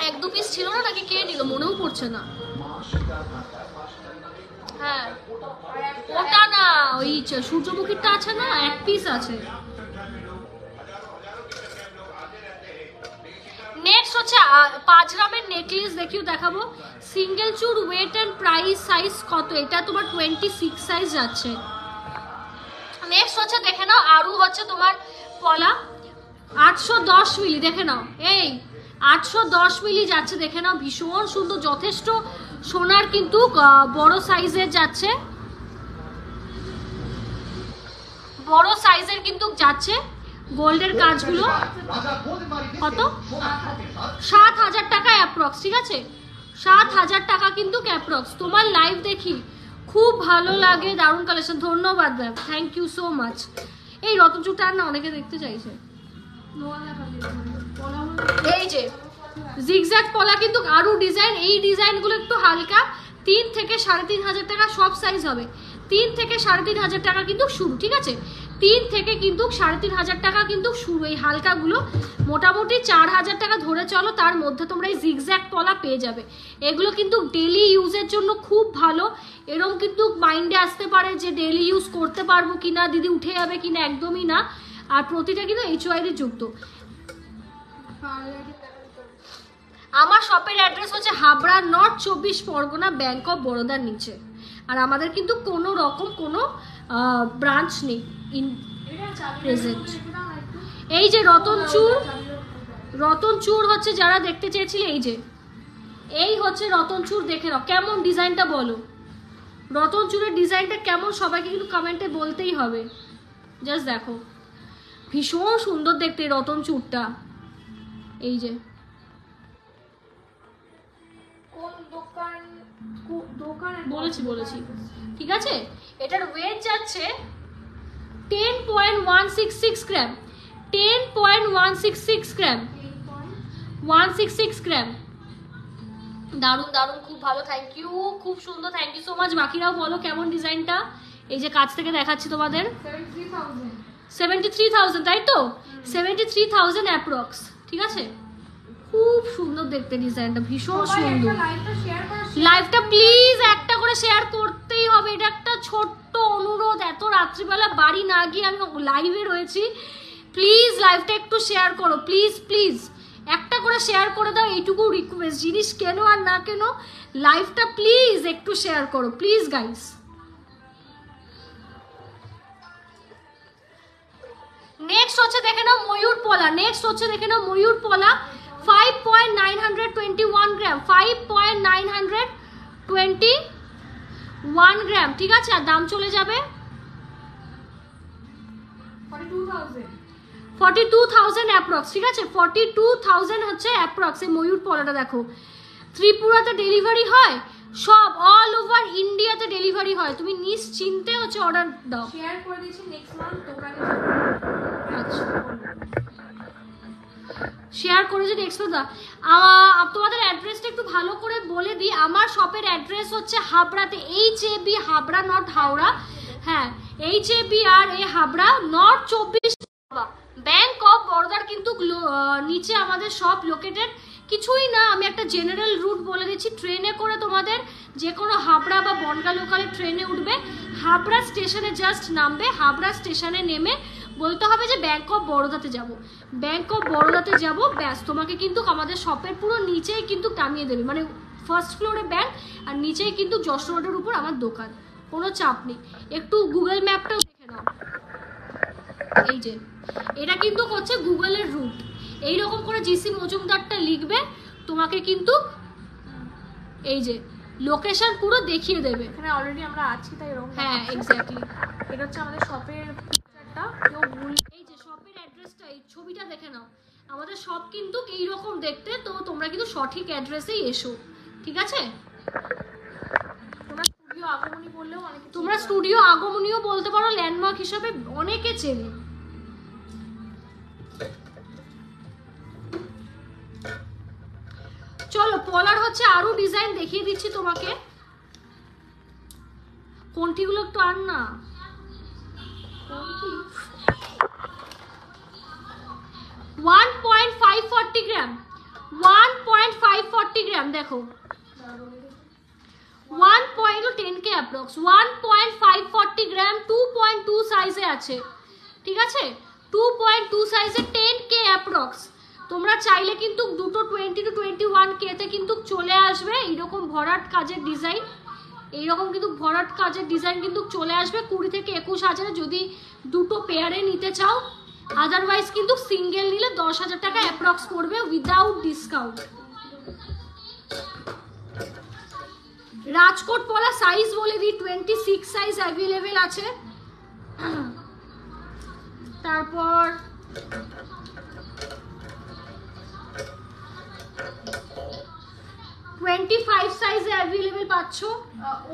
এক দু পিস ছিল না নাকি, কে নিল মনেও পড়ছে না। হ্যাঁ ওটা না, ওই সূর্যমুখীটা আছে না, এক পিস আছে। নেক্সট হচ্ছে 5 গ্রামের নেকলেস দেখাবো। সিঙ্গেল চুর ওয়েট এন্ড প্রাইস সাইজ কত? এটা তোমার 26 সাইজ যাচ্ছে। নেক্সট হচ্ছে দেখে নাও, আরও হচ্ছে তোমার পলা 810 মিলি, দেখে নাও এই 810 মিলি যাচ্ছে, দেখে নাও ভীষণ সুন্দর, যথেষ্ট সোনার কিন্তু বড় সাইজের যাচ্ছে, বড় সাইজের কিন্তু যাচ্ছে। গোল্ডের কাজগুলো কত? 7,000 টাকা অ্যাপ্রক্স, ঠিক আছে? 7,000 টাকা কিন্তু অ্যাপ্রক্স। তোমার লাইভ দেখি খুব ভালো লাগে, দারুণ কালেকশন, ধন্যবাদ ma'am, thank you so much. এই রতনচুরটা না অনেকে দেখতে চাইছে। এই যে জিগজ্যাগ পলা কিন্তু আরো ডিজাইন, এই ডিজাইনগুলো একটু হালকা, 3 থেকে 3,500 টাকা সব সাইজ হবে, 3 থেকে 3,500 টাকা কিন্তু শুরু, ঠিক আছে? 3 থেকে কিন্তু 3,500 টাকা কিন্তু শুরু। এই হালকাগুলো মোটামুটি 4,000 টাকা ধরে চলো, তার মধ্যে তোমরা এই জিগজ্যাগ পলা পেয়ে যাবে। এগুলো কিন্তু ডেলি ইউজের জন্য খুব ভালো। এরকম কিন্তু মাইন্ডে আসতে পারে যে ডেলি ইউজ করতে পারবো কিনা, দিদি উঠে যাবে কিনা, একদমই না। আর প্রতিটা কিন্তু HYD যুক্ত। আমার শপের অ্যাড্রেস হচ্ছে Habra north 24 Pargana, bank of বরোদার নিচে। আর আমাদের কিন্তু কোনো রকম কোনো ব্রাঞ্চ নেই ইন প্রেজেন্ট। এই যে রতনচুর হচ্ছে যারা দেখতে চেয়েছিলে, এই হচ্ছে রতনচুর, দেখে নাও কেমন ডিজাইনটা, বলো রতনচুরের ডিজাইনটা কেমন, সবাইকে কিন্তু কমেন্টে বলতেই হবে। জাস্ট দেখো ভীষণ সুন্দর দেখতে রতনচুরটা। এই যে বলেছি ঠিক আছে। এটার ওয়েট যাচ্ছে 10.166 গ্রাম, 10.166 গ্রাম, 166 গ্রাম। দারুণ দারুণ, খুব ভালো, থ্যাংক ইউ, খুব সুন্দর, থ্যাংক ইউ সো মাচ। বাকিরাও বলো কেমন ডিজাইনটা। এই যে কাছ থেকে দেখাচ্ছি তোমাদের, 73,000 তাই তো, 73,000 অ্যাপ্রক্স, ঠিক আছে? খুব সুন্দর দেখতে ডিজাইনটা, ভীষণ সুন্দর। লাইভটা প্লিজ একটা করে শেয়ার করতেই হবে, এটা একটা ছোট্ট অনুরোধ। এত রাত্রিবেলা বাড়ি না গিয়ে আমি লাইভে রয়েছি, প্লিজ লাইভটা একটু শেয়ার করো, প্লিজ প্লিজ একটা করে শেয়ার করে দাও, এইটুকু রিকোয়েস্ট। জিনিস কেন আর না কেন, লাইভটা প্লিজ একটু শেয়ার করো, প্লিজ গাইস। নেক্সট হচ্ছে দেখে নাও ময়ূর পলা, 5.921 গ্রাম, 5.921 গ্রাম, ঠিক আছে? আর দাম চলে যাবে 42,000 অ্যাপ্রক্স, ঠিক আছে? 42,000 হচ্ছে অ্যাপ্রক্স। এই ময়ূর পলাটা দেখো, ত্রিপুরাতে ডেলিভারি হয়, সব অল ওভার ইন্ডিয়াতে ডেলিভারি হয়, তুমি নিশ্চিন্তে হচ্ছে অর্ডার দাও। শেয়ার করে দিয়েছি, নেক্সট মান্থ দোকানে আচ্ছা শেয়ার করেছি নেক্সট মান্থ। তোমাদের অ্যাড্রেসটা একটু ভালো করে বলে দিই। আমার শপের অ্যাড্রেস হচ্ছে হাবড়াতে, HAB হাবড়া, নট হাওড়া। হ্যাঁ, HABR Habra, north 24 bank of বরোদার কিন্তু নিচে আমাদের শপ লোকেটেড। কিছুই না, আমি একটা জেনারেল রুট বলে দিচ্ছি। ট্রেনে করে তোমাদের যে কোনো হাবড়া বা বনগা লোকালে ট্রেনে উঠবে, হাবড়া স্টেশনে জাস্ট নামবে, হাবড়া স্টেশনে নেমে বলতে হবে যে ব্যাংক অফ বরোদাতে যাব, ব্যাংক অফ বরোদাতে যাব, ব্যাস তোমাকে কিন্তু আমাদের শপের পুরো নিচেই কিন্তু নামিয়ে দেবে, মানে ফার্স্ট ফ্লোরে ব্যাংক আর নিচেই কিন্তু যশোর রোডের উপর আমার দোকান, কোনো চাপ নেই। একটু গুগল ম্যাপটাও দেখে নাও, এই যে এটা কিন্তু হচ্ছে গুগলের রুট, এইরকম করে জিসি মজুমদারটা লিখবে, তোমাকে কিন্তু এই যে লোকেশন পুরো দেখিয়ে দেবে। এখানে অলরেডি আমরা আছি তাই এরকম। হ্যাঁ এক্স্যাক্টলি, এটা হচ্ছে আমাদের শপের পিকচারটা, কেউ ভুল। এই যে শপের অ্যাড্রেসটা, এই ছবিটা দেখে নাও, আমাদের শপ কিন্তু এইরকম দেখতে, তো তোমরা কিন্তু সঠিক অ্যাড্রেসেই এসো, ঠিক আছে? তোমরা স্টুডিও আগমনী বললেও অনেকে তোমরা স্টুডিও আগমনীও বলতে পারো, ল্যান্ডমার্ক হিসাবে অনেকে চেনে। চলো পলার হচ্ছে আরো ডিজাইন দেখিয়ে দিচ্ছি তোমাকে। কোনটিগুলো একটু আন না, 1.540 গ্রাম, 1.540 গ্রাম দেখো, 1.10K অ্যাপ্রক্স, 1.540 গ্রাম, 2.2 সাইজে আছে, ঠিক আছে? 2.2 সাইজে 10K অ্যাপ্রক্স। তোমরা চাইলে কিন্তু দুটো 20 to 21K তে কিন্তু চলে আসবে এইরকম ভরাট কাজের ডিজাইন, এইরকম কিন্তু ভরাট কাজের ডিজাইন কিন্তু চলে আসবে 20 থেকে 21,000 যদি দুটো পেয়ারে নিতে চাও। আদারওয়াইজ কিন্তু সিঙ্গেল নিলে 10,000 টাকা অ্যাপ্রক্স পড়বে উইদাউট ডিসকাউন্ট। রাজকোট পলা সাইজ বলে দিই, 26 সাইজ অ্যাভেলেবেল আছে। তারপর 25 সাইজে অ্যাভেলেবেল পাচ্ছ।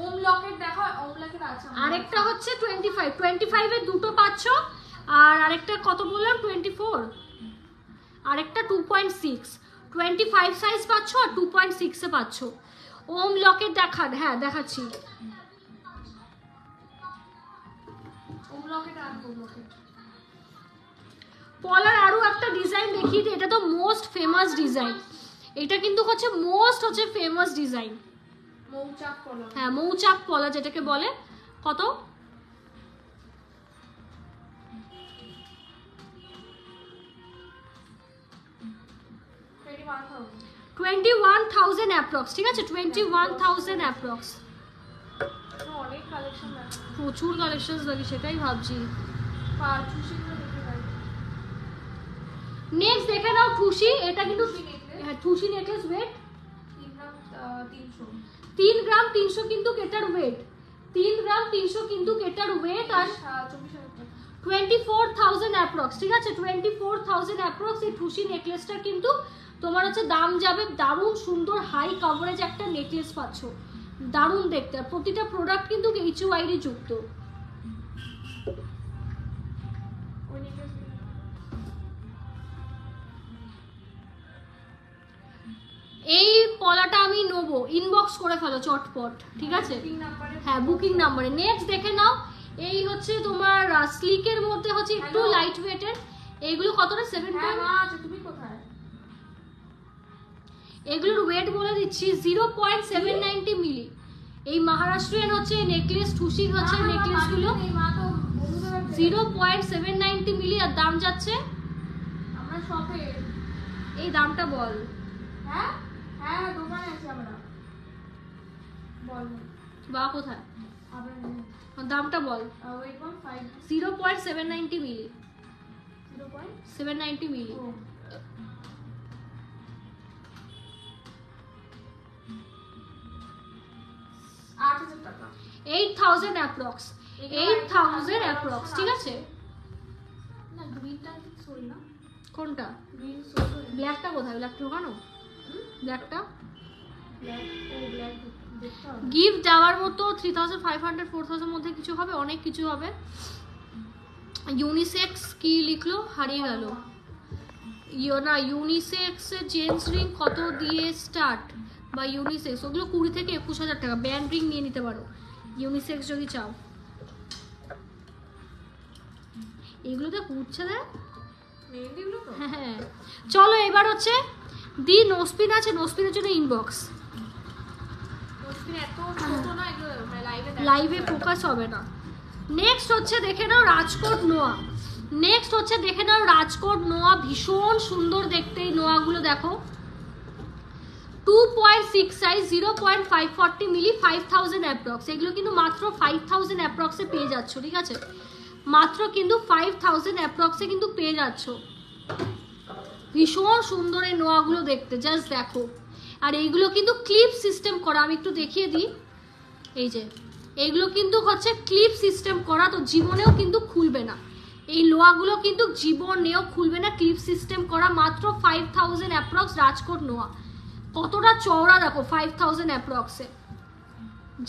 ওম লকেট দেখো, ওম লকেট আছে। আরেকটা হচ্ছে 25 এর দুটো পাচ্ছ, আর আরেকটা কত বললাম 24, আরেকটা 2.6, 25 সাইজ পাচ্ছ আর 2.6 এ পাচ্ছ। ওম লকেট দেখান, হ্যাঁ দেখাচ্ছি। ওম লকেট আর ওম লকেট। পলার আরো একটা ডিজাইন দেখিয়ে দিই, এটা তো মোস্ট ফেমাস ডিজাইন, এটা কিন্তু হচ্ছে মোস্ট ফেমাস ডিজাইন, মৌচাক পলা। হ্যাঁ মৌচাক পলা যেটাকে বলে। কত? 21,000 অ্যাপ্রক্স, ঠিক আছে? 21,000 অ্যাপ্রক্স। অনেক কালেকশন আছে, প্রচুর কালেকশন লাগে, সেটাই ভাবছি। নেক্সট দেখে নাও ঠুসি, এটা কিন্তু হ্যাঁ ঠুসি নেকলেস, ওয়েট 3 গ্রাম 300 কিন্তু এটার ওয়েট, 3 গ্রাম 300 কিন্তু এটার ওয়েট, আর 24,000 অ্যাপ্রক্স, ঠিক আছে? 24,000 অ্যাপ্রক্স এই ঠুসি নেকলেসটা কিন্তু তোমার হচ্ছে দাম যাবে। দারুণ সুন্দর হাই কভারেজ একটা নেকলেস পাচ্ছ, দারুণ দেখতে, আর প্রতিটা প্রোডাক্ট কিন্তু HUID যুক্ত। এই পলাটা আমি নেবো, ইনবক্স করে ফেলো চটপট, ঠিক আছে? হ্যাঁ বুকিং নাম্বারে। নেক্সট দেখে নাও, এই হচ্ছে তোমার স্লিকের মধ্যে হচ্ছে একটু লাইট ওয়েটের, এইগুলো কতটা 7 আছে। তুমি কোথায়? এগুলোর ওয়েট বলে দিচ্ছি 0.790 মিলি। এই মহারাষ্ট্রিয়ান হচ্ছে নেকলেস, ঠুসির হচ্ছে নেকলেস গুলো 0.790 মিলি, আর দাম যাচ্ছে, আমরা শপে। এই দামটা বল। হ্যাঁ হ্যাঁ দোকানে আছি আমরা, বল বা কোথায় আবার দামটা বল। 0.790 মিলি, 790 মিলি। 8,000 টাকা, 8,000 অ্যাপ্রক্স, 8,000 অ্যাপ্রক্স, ঠিক আছে? না গ্রিনটা সরি না, কোনটা? গ্রিন সরি, ব্ল্যাকটা কোথায়? ব্ল্যাক ঢোকানো, ব্ল্যাকটা ব্ল্যাক। ও ব্ল্যাক দেখতে হবে। গিফট দেওয়ার মতো 3,500 4,000 মধ্যে কিছু হবে, অনেক কিছু হবে। ইউনিসেক্স কি লিখলো, হারিয়ে গেল। না ইউনিসেক্স জেন্টস রিং কত দিয়ে স্টার্ট, বা ইউনিসেক্স ওগুলো 20 থেকে 21,000 টাকা। ব্যান্ড রিং নিয়ে নিতে পারো ইউনিসেক্স যদি চাও। এগুলোতে কুচ্ছে দেয়, মেহেন্দিগুলো তো। হ্যাঁ। চলো এবার হচ্ছে দি নোসপিন আছে, নোসপিনের জন্য ইনবক্স। নোসপিন এত ছোট না, এগুলো লাইভে ফোকাস হবে না। নেক্সট হচ্ছে দেখে নাও রাজকোট নোয়া, নেক্সট হচ্ছে দেখে নাও রাজকোট নোয়া, ভীষণ সুন্দর দেখতে এই নোয়াগুলো দেখো। 2.6 সাইজ, 0.540 মিলি, 5,000 অ্যাপ্রক্স। এগুলো কিন্তু মাত্র 5,000 অ্যাপ্রক্সে পেয়ে যাচ্ছ, ঠিক আছে? মাত্র কিন্তু 5000 অ্যাপ্রক্সে কিন্তু পেয়ে যাচ্ছ। ভীষণ সুন্দর এই নোয়াগুলো দেখতে, জাস্ট দেখো। আর এইগুলো কিন্তু ক্লিপ সিস্টেম করা, আমি একটু দেখিয়ে দিই। এই যে এইগুলো কিন্তু হচ্ছে ক্লিপ সিস্টেম করা, তো জীবনেও কিন্তু খুলবে না। এই লোয়াগুলো কিন্তু জীবনেও খুলবে না, ক্লিপ সিস্টেম করা। মাত্র 5000 অ্যাপ্রক্স রাজকোট নোয়া। কতটা চওড়া দেখো, 5000 অ্যাপ্রক্সে।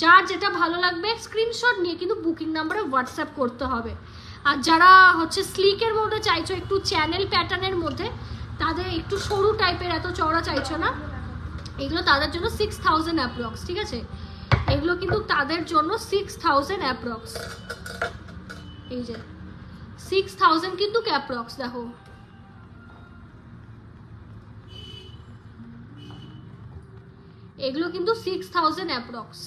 যার যেটা ভালো লাগবে স্ক্রিনশট নিয়ে কিন্তু বুকিং নাম্বারে হোয়াটসঅ্যাপ করতে হবে। আর যারা হচ্ছে স্লিকের মধ্যে চাইছো, একটু চ্যানেল প্যাটার্নের মধ্যে, তাদের একটু সরু টাইপের, এত চওড়া চাইছো না, এগুলো তাদের জন্য 6000 অ্যাপ্রক্স, ঠিক আছে? এগুলো কিন্তু তাদের জন্য 6000 অ্যাপ্রক্স। এই যে 6000 কিন্তু অ্যাপ্রক্স, দেখো। এগুলো কিন্তু 6000 অ্যাপ্রক্স।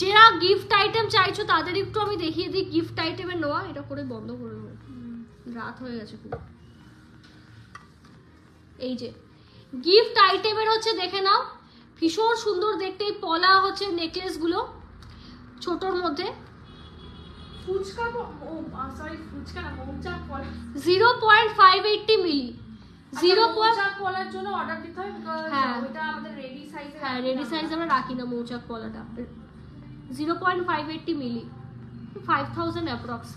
যারা গিফট আইটেম চাইছো তাদের একটু আমি দেখিয়ে দিই গিফট আইটেমের নোয়া। এটা করে বন্ধ করে দেবো, রাত হয়ে গেছে খুব। এই যে গিফট আইটেমের হচ্ছে দেখে নাও, ভীষণ সুন্দর দেখতে। এই পলা হচ্ছে নেকলেস গুলো ছোটর মধ্যে। ফুচকা, ও সরি ফুচকা না, মৌচাক কলা। 0.580 মিলি। 0. মৌচাক কলার জন্য অর্ডার দিতে হয়, বিকজ হ্যাঁ। ওটা আমাদের রেডি সাইজে। হ্যাঁ, রেডি সাইজ আমরা রাখি না মৌচাক কলাটা। 0.580 মিলি, 5000 অ্যাপ্রক্স।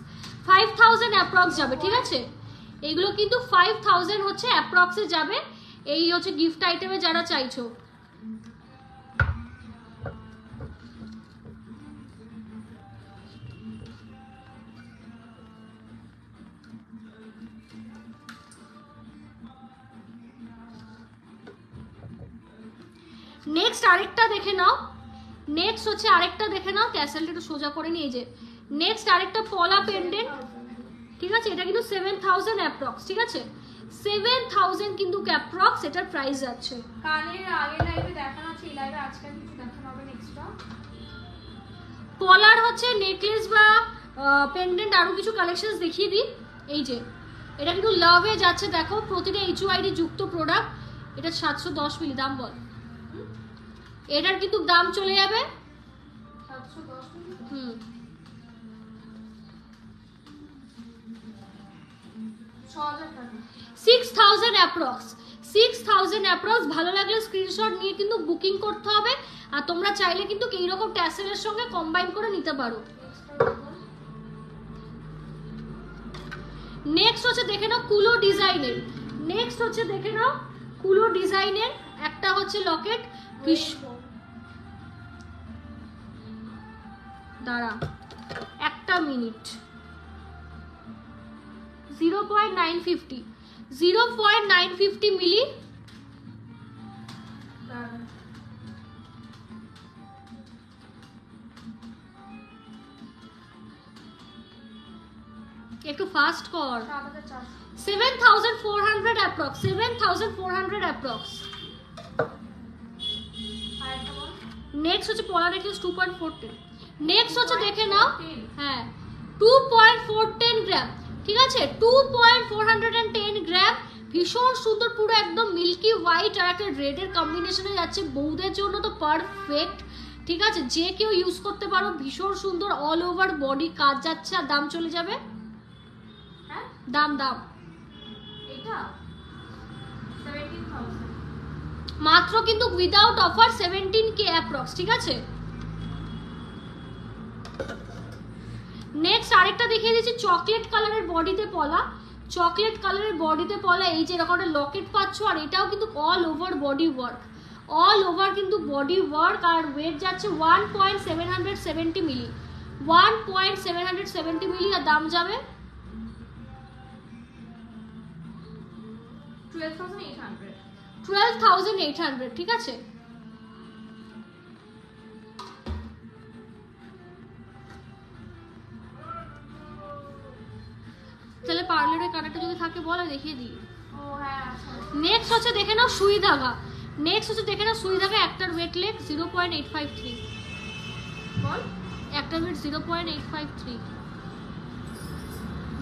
5000 অ্যাপ্রক্স যাবে, ঠিক আছে? এগুলো কিন্তু 5000 হচ্ছে অ্যাপ্রক্সে যাবে। এই হচ্ছে গিফট আইটেমে যারা চাইছো। নেক্সট আরেকটা দেখে নাও। নেক্সট হচ্ছে আরেকটা দেখে নাও, ক্যাসেলটা একটু সোজা করে নিয়ে যে নেক্সট আরেকটা পলা পেন্ডেন্ট, ঠিক আছে? এটা কিন্তু 7000 অ্যাপ্রক্স, ঠিক আছে? 7000 কিন্তু অ্যাপ্রক্স এটার প্রাইস যাচ্ছে। কানের আগে লাইভে দেখানো আছে, এই লাইভে আজকে কিছু দেখানো হবে এক্সট্রা। পলার হচ্ছে নেকলেস বা পেন্ডেন্ট আরো কিছু কালেকশনস দেখিয়ে দিই। এই যে এটা কিন্তু লাভে যাচ্ছে, দেখো। প্রতিটা এইচওআইডি যুক্ত প্রোডাক্ট। এটা 710 মিলি। দাম বল। এটার কিন্তু দাম চলে যাবে 710 মিলি। 6000 টাকা। 6000 অ্যাপ্রক্স। 6000 অ্যাপ্রক্স। ভালো লাগলে স্ক্রিনশট নিয়ে কিন্তু বুকিং করতে হবে। আর তোমরা চাইলে কিন্তু এইরকম ট্যাসেলের সঙ্গে কম্বাইন করে নিতে পারো। নেক্সট হচ্ছে দেখে নাও কুলো ডিজাইনের। নেক্সট হচ্ছে দেখে নাও কুলো ডিজাইনের একটা হচ্ছে লকেট। দাঁড়া একটা মিনিট। 0.950 0.950 মিলি। একটু ফাস্ট কর। 7400 অ্যাপ্রক্স। 7400 অ্যাপ্রক্স। নেক্সট হচ্ছে পলা নেকলেস 2.410। নেক্সট হচ্ছে দেখে নাও, হ্যাঁ 2.410 গ্রাম, ঠিক আছে? 2.410 গ্রাম। ভীষণ সুন্দর, পুরো একদম মিল্কি হোয়াইট আর একটা রেডের কম্বিনেশনে যাচ্ছে। বৌদের জন্য তো পারফেক্ট, ঠিক আছে? যে কেউ ইউজ করতে পারো। ভীষণ সুন্দর, অল ওভার বডি কাজ যাচ্ছে। আর দাম চলে যাবে, হ্যাঁ দাম এটা 17000 মাত্র কিন্তু উইদাউট অফার 17K অ্যাপ্রক্স, ঠিক আছে? নেক্সট আরেকটা দেখিয়ে দিচ্ছি চকলেট কালারের বডিতে পলা। চকলেট কালারের বডিতে পলা। এই যে এরকম একটা লকেট পাচ্ছ। আর এটাও কিন্তু all over body work, all over কিন্তু বডি ওয়ার্ক। আর ওয়েট যাচ্ছে 1.770 মিলি। 1.770 মিলি। আর দাম যাবে 12800। 12800, ঠিক আছে? তাহলে পার্লারের কানেরটা যদি থাকে বলে দেখিয়ে দিই। ও হ্যাঁ। নেক্সট হচ্ছে দেখে নাও সুই ধাগা। নেক্সট হচ্ছে দেখে নাও সুই ধাগা। একটার ওয়েট লেগ 0.853। বল। একটার ওয়েট 0.853।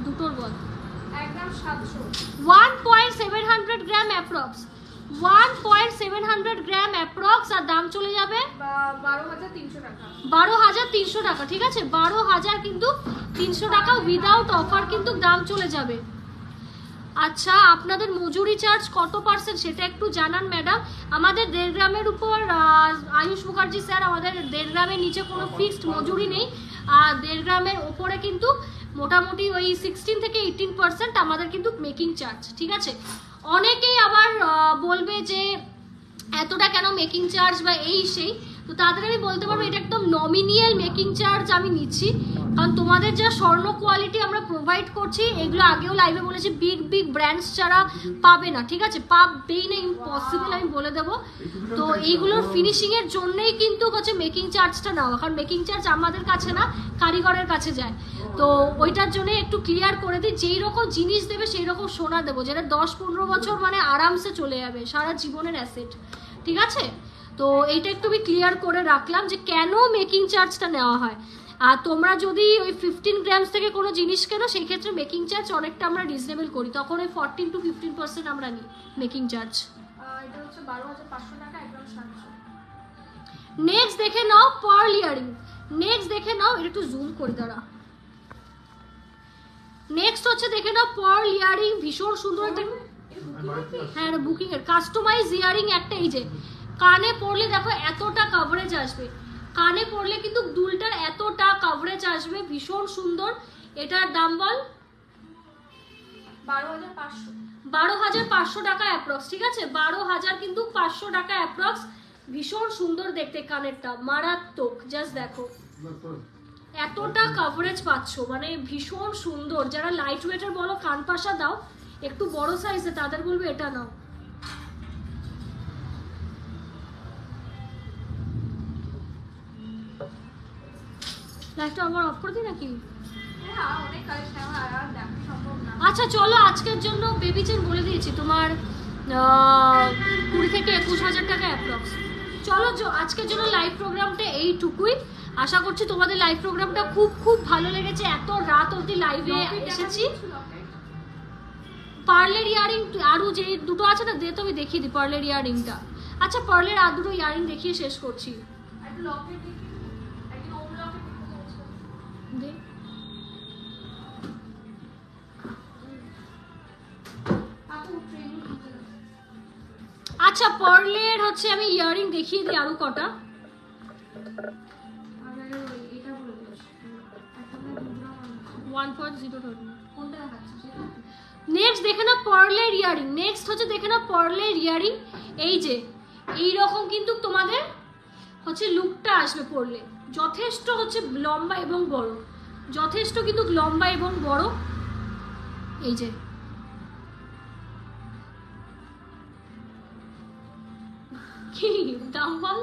দুটোর বল। একদম 700। 1.700 গ্রাম অ্যাপ্রক্স। 1.700 গ্রাম অ্যাপ্রক্স, আর দাম চলে যাবে 12,300 টাকা। 12,300 টাকা, ঠিক আছে? 12,000 কিন্তু 300 টাকা উইদাউট অফার কিন্তু দাম চলে যাবে। আচ্ছা, আপনাদের মজুরি চার্জ কত পার্সেন্ট সেটা একটু জানান ম্যাডাম। আমাদের 1.5 গ্রামের উপর আয়ুষ মুখার্জি স্যার, আমাদের 1.5 গ্রামের নিচে কোনো ফিক্সড মজুরি নেই, আর 1.5 গ্রামের ওপরে কিন্তু মোটামুটি ওই 16 থেকে 18% আমাদের কিন্তু মেকিং চার্জ, ঠিক আছে? অনেকেই আবার বলবে যে এতটা কেন মেকিং চার্জ বা এই সেই, তো তাদের আমি বলতে পারবো এটা একদম নমিনিয়াল মেকিং চার্জ আমি নিচ্ছি, কারণ তোমাদের যা স্বর্ণ কোয়ালিটি আমরা প্রোভাইড করছি, এগুলো আগেও লাইভে বলেছি, বিগ বিগ ব্র্যান্ডস যারা পাবে না, ঠিক আছে? পাবেই না, ইম্পসিবল আমি বলে দেবো। তো এইগুলোর ফিনিশিংয়ের জন্যই কিন্তু হচ্ছে মেকিং চার্জটা নেওয়া, কারণ মেকিং চার্জ আমাদের কাছে না, কারিগরের কাছে যায়। তো ওইটার জন্য একটু ক্লিয়ার করে দিই, যেই রকম জিনিস দেবে সেই রকম সোনা দেবো, যেটা 10-15 বছর মানে আরামসে চলে যাবে, সারা জীবনের অ্যাসেট, ঠিক আছে? তো এইটা একটু আমি ক্লিয়ার করে রাখলাম যে কেন মেকিং চার্জটা নেওয়া হয়। আর তোমরা যদি ওই 15 গ্রামস থেকে কোনো জিনিস কেনো, সেই ক্ষেত্রে মেকিং চার্জ অনেকটা আমরা রিজনেবল করি, তখন ওই 14 to 15% আমরা নিই মেকিং চার্জ। এটা হচ্ছে 12,500 টাকা, একদম 700। নেক্সট দেখে নাও পার্ল ইয়ারিং। নেক্সট দেখে নাও, এটা একটু জুম করে দাঁড়া। নেক্সট হচ্ছে দেখে নাও পার্ল ইয়ারিং, ভীষণ সুন্দর একটা, হ্যাঁ বুকিং এর কাস্টমাইজ ইয়ারিং একটা। এই যে কানে পরলে দেখো এতটা কভারেজ আসবে, কানে পরলে কিন্তু দুলটার এতটা কভারেজ আসবে, ভীষণ সুন্দর। এটার দাম বল? 12,500। 12,500 টাকা অ্যাপ্রক্স, ঠিক আছে? 12,000 কিন্তু 500 টাকা অ্যাপ্রক্স। ভীষণ সুন্দর দেখতে, কানেরটা মারাত্মক, জাস্ট দেখো এতটা কভারেজ পাচ্ছ, মানে ভীষণ সুন্দর। যারা লাইট ওয়েটের বলো, কান পাশা দাও একটু বড় সাইজে, তাদের বলবে এটা নাও। লাইটটা আবার অফ করে দিই নাকি? হ্যাঁ, অনেক কালেকশন আমার আর দেখা সম্ভব না। আচ্ছা চলো, আজকের জন্য বেবি চেন বলে দিয়েছি তোমার 20 থেকে 21,000 টাকা অ্যাপ্রক্স। চলো আজকের জন্য লাইভ প্রোগ্রামটা এইটুকুই। আশা করছি তোমাদের লাইভ প্রোগ্রামটা খুব খুব ভালো লেগেছে। এত রাত অবধি লাইভে এসেছি। পার্লের ইয়ারিং আরও যে দুটো আছে না, দে তো আমি দেখিয়ে দিই পার্লের ইয়ারিংটা। আচ্ছা পার্লের আর দুটো ইয়ারিং দেখিয়ে শেষ করছি। দে আচ্ছা পার্লের হচ্ছে আমি ইয়ারিং দেখিয়ে দিই আরো কটা। 1.0 নেক্সট দেখে না পার্লের ইয়ারিং। নেক্সট হচ্ছে দেখে না পার্লের ইয়ারিং। এই যে এইরকম কিন্তু তোমাদের হচ্ছে লুকটা আসবে পরলে, যথেষ্ট হচ্ছে লম্বা এবং বড়, যথেষ্ট কিন্তু লম্বা এবং বড়। এই যে কি দাম বল?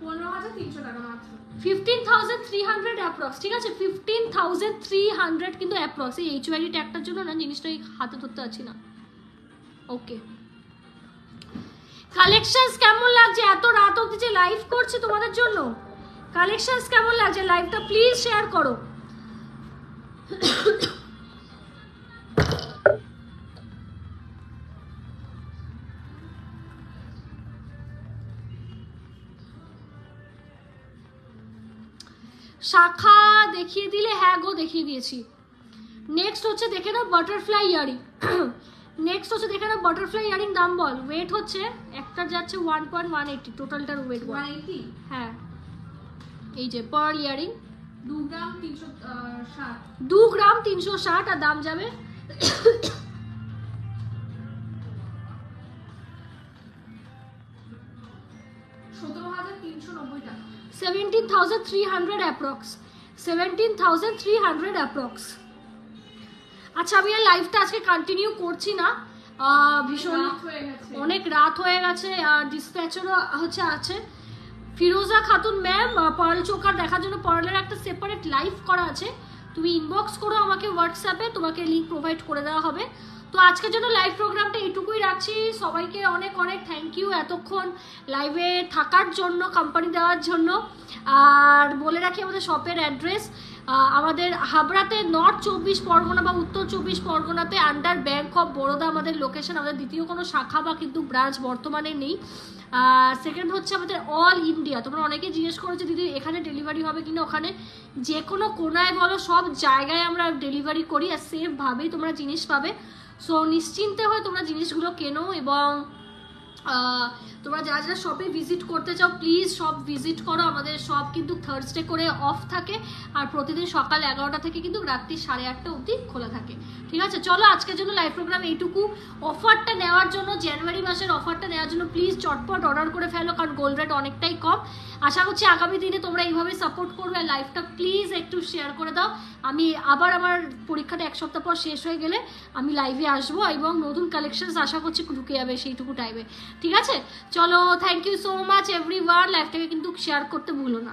15,300 টাকা মাত্র। 15,300 অ্যাপ্রক্স, ঠিক আছে? 15,300 কিন্তু অ্যাপ্রক্স। এই HYD ট্যাগটার জন্য না জিনিসটা হাতে ধরতে আছি না। ওকে, কালেকশনস কেমন লাগছে? এত রাত অবধি যে লাইভ করছি তোমাদের জন্য, কালেকশনস কেমন লাগছে? লাইভটা প্লিজ শেয়ার করো। শাখা দেখিয়ে দিলে? হ্যাঁ গো দেখিয়ে দিয়েছি। নেক্সট হচ্ছে দেখে নাও বাটারফ্লাই ইয়ারিং। নেক্সট হচ্ছে দেখে নাও বাটারফ্লাই ইয়ারিং। দাম বল? ওয়েট হচ্ছে একটার যাচ্ছে 1.180, টোটালটার ওয়েট 180। হ্যাঁ এই যে পার্ল ইয়ারিং 2 গ্রাম 360। 2 গ্রাম 360 আর দাম যাবে 17,390 টাকা। 17,300 অ্যাপ্রক্স। 17,300 অ্যাপ্রক্স। আচ্ছা আমি আর লাইভটা আজকে কন্টিনিউ করছি না, ভীষণ অনেক রাত হয়ে গেছে। আর ডিসপ্যাচেরও হচ্ছে আছে। ফিরোজা খাতুন ম্যাম, পার্ল চোকার দেখার জন্য পার্লের একটা সেপারেট লাইভ করা আছে, তুমি ইনবক্স করো আমাকে হোয়াটসঅ্যাপে, তোমাকে লিঙ্ক প্রোভাইড করে দেওয়া হবে। তো আজকের জন্য লাইভ প্রোগ্রামটা এইটুকুই রাখছি। সবাইকে অনেক অনেক থ্যাংক ইউ এতক্ষণ লাইভে থাকার জন্য, কোম্পানি দেওয়ার জন্য। আর বলে রাখি আমাদের শপের অ্যাড্রেস আমাদের হাবড়াতে নর্থ 24 পরগনা বা উত্তর 24 পরগনাতে আন্ডার ব্যাংক অফ বরোদা আমাদের লোকেশন, আমাদের দ্বিতীয় কোনো শাখা বা কিন্তু ব্রাঞ্চ বর্তমানে নেই। সেকেন্ড হচ্ছে আমাদের অল ইন্ডিয়া। তোমরা অনেকে জিজ্ঞেস করেছো দিদি এখানে ডেলিভারি হবে কিনা, ওখানে যে কোনো কোনায় বলো সব জায়গায় আমরা ডেলিভারি করি, আর সেফভাবেই তোমরা জিনিস পাবে। সো নিশ্চিন্তে হয়ে তোমরা জিনিসগুলো কেনো, এবং তোমরা যারা যারা শপে ভিজিট করতে চাও প্লিজ সব ভিজিট করো। আমাদের শপ কিন্তু থার্সডে করে অফ থাকে, আর প্রতিদিন সকাল 11টা থেকে কিন্তু রাত্রি 8:30 অবধি খোলা থাকে। ঠিক আছে, চলো আজকের জন্য লাইভ প্রোগ্রাম এইটুকু। অফারটা নেওয়ার জন্য, জানুয়ারি মাসের অফারটা নেওয়ার জন্য প্লিজ চটপট অর্ডার করে ফেলো, কারণ গোল্ড রেট অনেকটাই কম। আশা করছি আগামী দিনে তোমরা এইভাবে সাপোর্ট করবে। লাইভটা প্লিজ একটু শেয়ার করে দাও। আমি আবার আমার পরীক্ষাটা 1 সপ্তাহ পর শেষ হয়ে গেলে আমি লাইভে আসবো, এবং নতুন কালেকশনস আশা করছি ঢুকে যাবে সেইটুকু টাইমে। ঠিক আছে, চলো, thank you so much everyone. লাইভটাকে কিন্তু শেয়ার করতে ভুলো না।